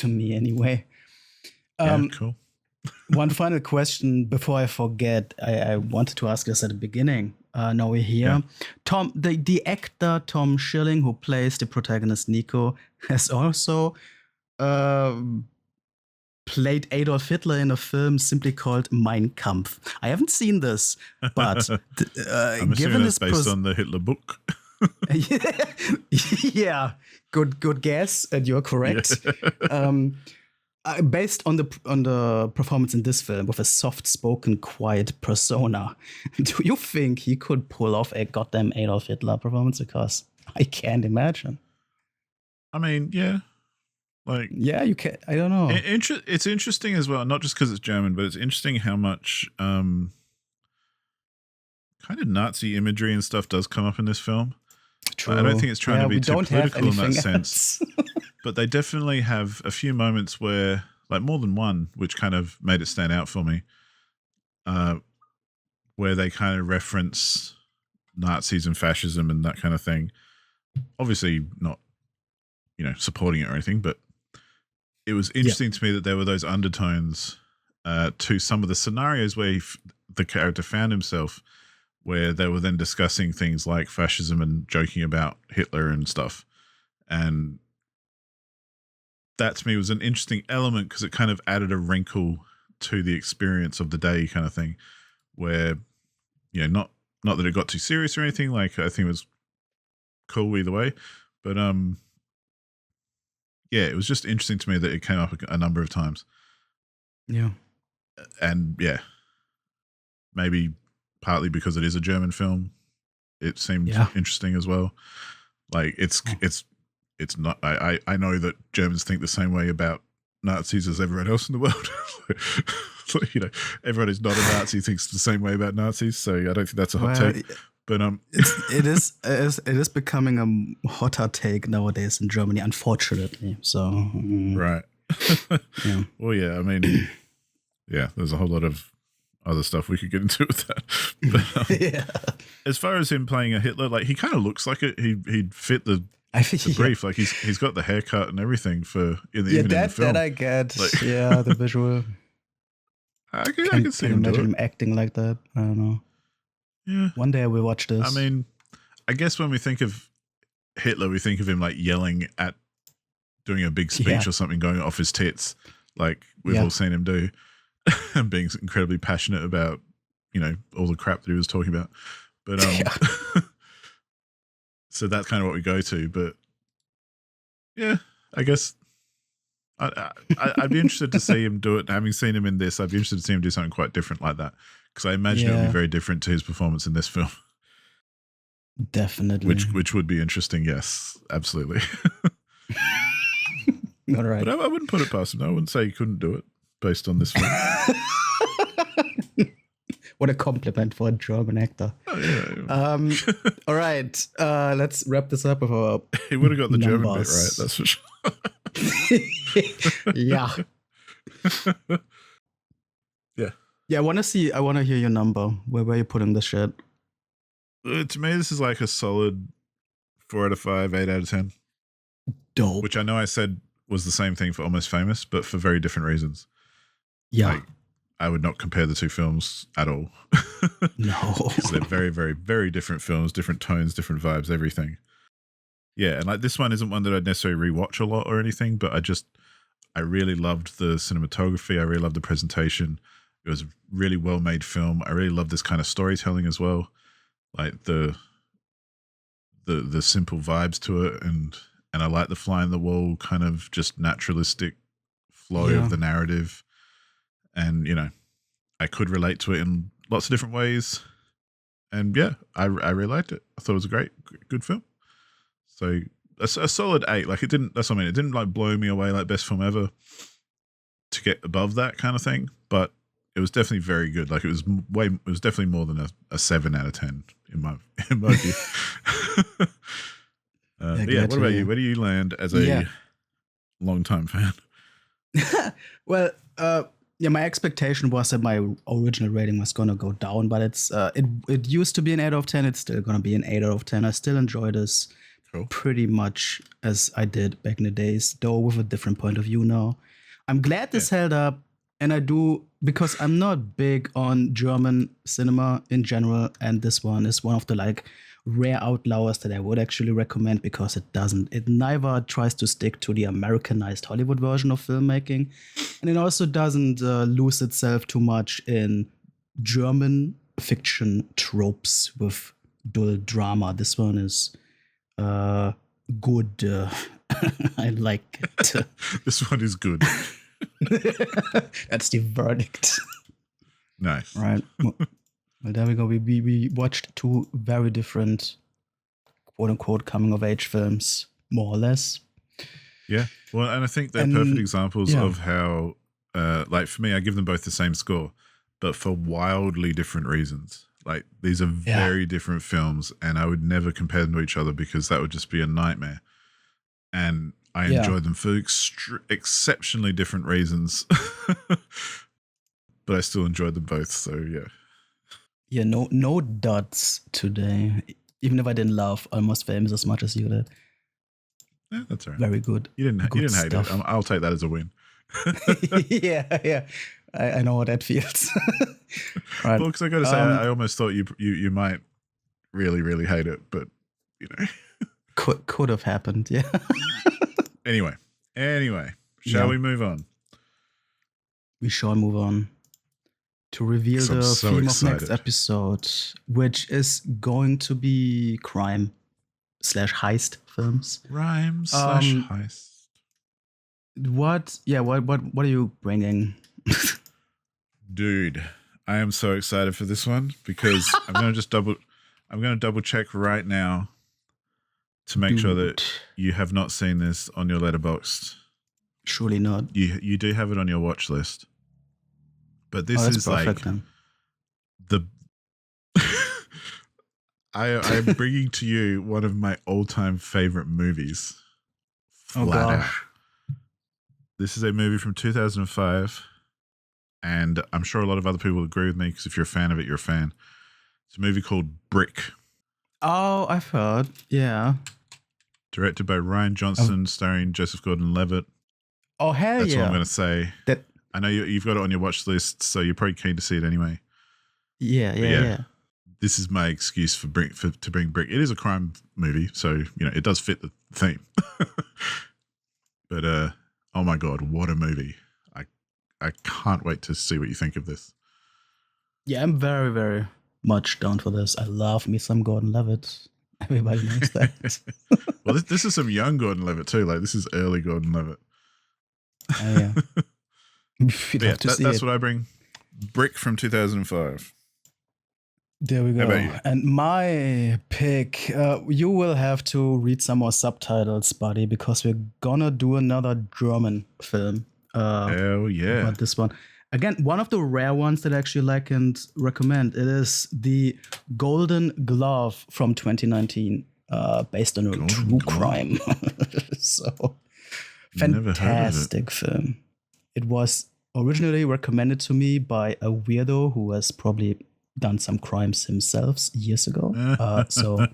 to me anyway.
Cool.
One final question before I forget. I wanted to ask this at the beginning. Now we're here. Tom, the actor Tom Schilling, who plays the protagonist Nico, has also played Adolf Hitler in a film simply called Mein Kampf. I haven't seen this, but
I'm
given
that's based on the Hitler book.
Yeah, good guess, and you're correct. Based on the performance in this film with a soft-spoken, quiet persona, do you think he could pull off a goddamn Adolf Hitler performance? Because I can't imagine.
I mean, yeah, like
Yeah, you can. I don't know.
it's interesting as well, not just because it's German, but it's interesting how much kind of Nazi imagery and stuff does come up in this film.
True.
I don't think it's trying to be
we
too
don't have
political in that
anything
sense,
else.
but they definitely have a few moments where, like more than one, which kind of made it stand out for me, where they kind of reference Nazis and fascism and that kind of thing. Obviously not, supporting it or anything, but it was interesting to me that there were those undertones to some of the scenarios where the character found himself, where they were then discussing things like fascism and joking about Hitler and stuff. And that to me was an interesting element because it kind of added a wrinkle to the experience of the day kind of thing, where, not that it got too serious or anything, like I think it was cool either way, but yeah, it was just interesting to me that it came up a number of times.
Yeah.
And yeah, maybe partly because it is a German film, it seemed interesting as well. Like it's not. I know that Germans think the same way about Nazis as everyone else in the world. So, everyone who's not a Nazi thinks the same way about Nazis. So I don't think that's a hot take. But
it is becoming a hotter take nowadays in Germany, unfortunately. So
right.
Yeah.
Well, yeah. I mean, yeah. There's a whole lot of other stuff we could get into with that. But, as far as him playing a Hitler, like he kind of looks like it. He'd fit the brief. Like he's got the haircut and everything for in the film.
That I get. Like, the visual.
I can see him
imagine
do it.
him acting like that. I don't know.
Yeah.
One day we'll watch this.
I mean, I guess when we think of Hitler, we think of him like yelling at, doing a big speech or something, going off his tits, like we've all seen him do, and being incredibly passionate about, all the crap that he was talking about. But so that's kind of what we go to. But yeah, I guess I'd be interested to see him do it. Having seen him in this, I'd be interested to see him do something quite different like that, because I imagine it would be very different to his performance in this film.
Definitely.
Which would be interesting. Yes, absolutely.
All right.
But I wouldn't put it past him. I wouldn't say he couldn't do it based on this film.
What a compliment for a German actor.
Oh, yeah.
All right. Let's wrap this up with our
He would have got the German bit right, that's for sure.
Yeah. Yeah, I want to hear your number. Where are you putting this shit?
To me, this is like a solid 4 out of 5, 8 out of 10.
Dope.
Which I know I said was the same thing for Almost Famous, but for very different reasons.
Yeah.
Like, I would not compare the two films at all.
No.
Because they're very, very, very different films, different tones, different vibes, everything. Yeah, and like this one isn't one that I'd necessarily rewatch a lot or anything, but I really loved the cinematography. I really loved the presentation. It was a really well-made film. I really loved this kind of storytelling as well. Like the simple vibes to it, and I like the fly in the wall kind of just naturalistic flow of the narrative. And, I could relate to it in lots of different ways. And yeah, I really liked it. I thought it was a good film. So a solid 8. Like that's what I mean. It didn't like blow me away like best film ever to get above that kind of thing, but it was definitely very good. Like it was definitely more than a 7 out of 10 in my view. But yeah, what about you? Where do you land as a long-time fan?
Well, my expectation was that my original rating was gonna go down, but it used to be an 8 out of 10. It's still gonna be an 8 out of 10. I still enjoy this pretty much as I did back in the days, though with a different point of view now. I'm glad this held up, and I do, because I'm not big on German cinema in general, and this one is one of the rare outliers that I would actually recommend, because it neither tries to stick to the Americanized Hollywood version of filmmaking, and it also doesn't lose itself too much in German fiction tropes with dull drama. This one is good. I like it.
This one is good.
That's the verdict.
Nice.
Right. Well, there we go. We watched 2 very different, quote unquote, coming of age films, more or less.
Yeah. Well, and I think they're
And,
perfect examples
yeah.
of how, like for me, I give them both the same score, but for wildly different reasons. Like these are
Yeah.
very different films, and I would never compare them to each other because that would just be a nightmare. And I
Yeah.
enjoyed them for exceptionally different reasons, but I still enjoyed them both. So yeah.
Yeah, no duds today. Even if I didn't love Almost Famous as much as you did.
Yeah, that's all right.
Very good.
You didn't
Good
hate
stuff.
it. I'll take that as a win.
yeah. I know how that feels. Right.
Well, because I got to say, I almost thought you might really, really hate it, but you know,
could have happened. Yeah.
Anyway, shall we move on?
We shall move on to reveal the theme of next episode, which is going to be crime/heist films.
Crime/heist.
What are you bringing?
Dude, I am so excited for this one because I'm going to double check right now to make sure that you have not seen this on your Letterboxd.
Surely not.
You do have it on your watch list. But this is perfect, like then. I am bringing to you one of my all-time favorite movies. Flat out. This is a movie from 2005, and I'm sure a lot of other people will agree with me because if you're a fan of it, you're a fan. It's a movie called Brick.
Oh, I've heard. Yeah.
Directed by Rian Johnson, starring Joseph Gordon-Levitt.
Oh, hell
That's
yeah.
what I'm going to say. I know you've got it on your watch list, so you're probably keen to see it anyway.
Yeah.
This is my excuse to bring Brick. It is a crime movie, so you know it does fit the theme. But oh my god, what a movie! I can't wait to see what you think of this.
Yeah, I'm very, very much down for this. I love me some Gordon-Levitt. Everybody knows that.
Well, this is some young Gordon-Levitt too. Like this is early Gordon-Levitt.
Yeah.
That's what I bring. Brick from 2005.
There we go.
How about you?
And my pick, you will have to read some more subtitles, buddy, because we're gonna do another German film.
Hell yeah.
About this one. Again, one of the rare ones that I actually like and recommend. It is the Golden Glove from 2019, based on a true crime. So, fantastic film. It was originally recommended to me by a weirdo who has probably done some crimes himself years ago. So,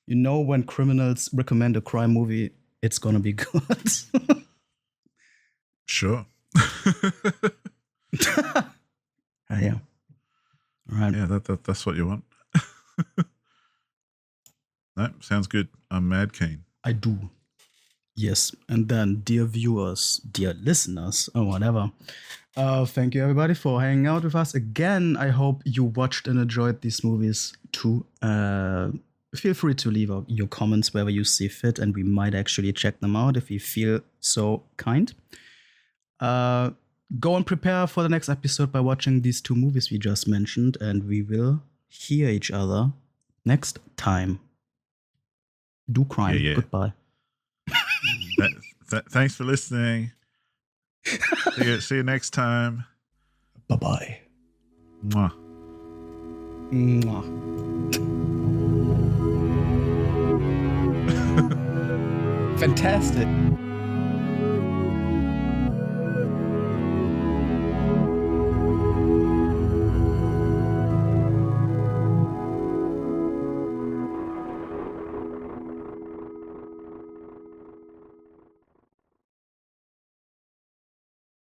you know, when criminals recommend a crime movie, it's gonna be good.
Sure.
Yeah. All right.
Yeah, that's what you want. No, sounds good. I'm mad keen.
I do. Yes. And then, dear viewers, dear listeners, or whatever, thank you everybody for hanging out with us again. I hope you watched and enjoyed these movies too. Feel free to leave your comments wherever you see fit, and we might actually check them out if you feel so kind. Go and prepare for the next episode by watching these two movies we just mentioned, and we will hear each other next time. Do crime.
Yeah.
Goodbye.
Thanks for listening. See you next time.
Bye-bye.
Mwah.
Mwah. Fantastic.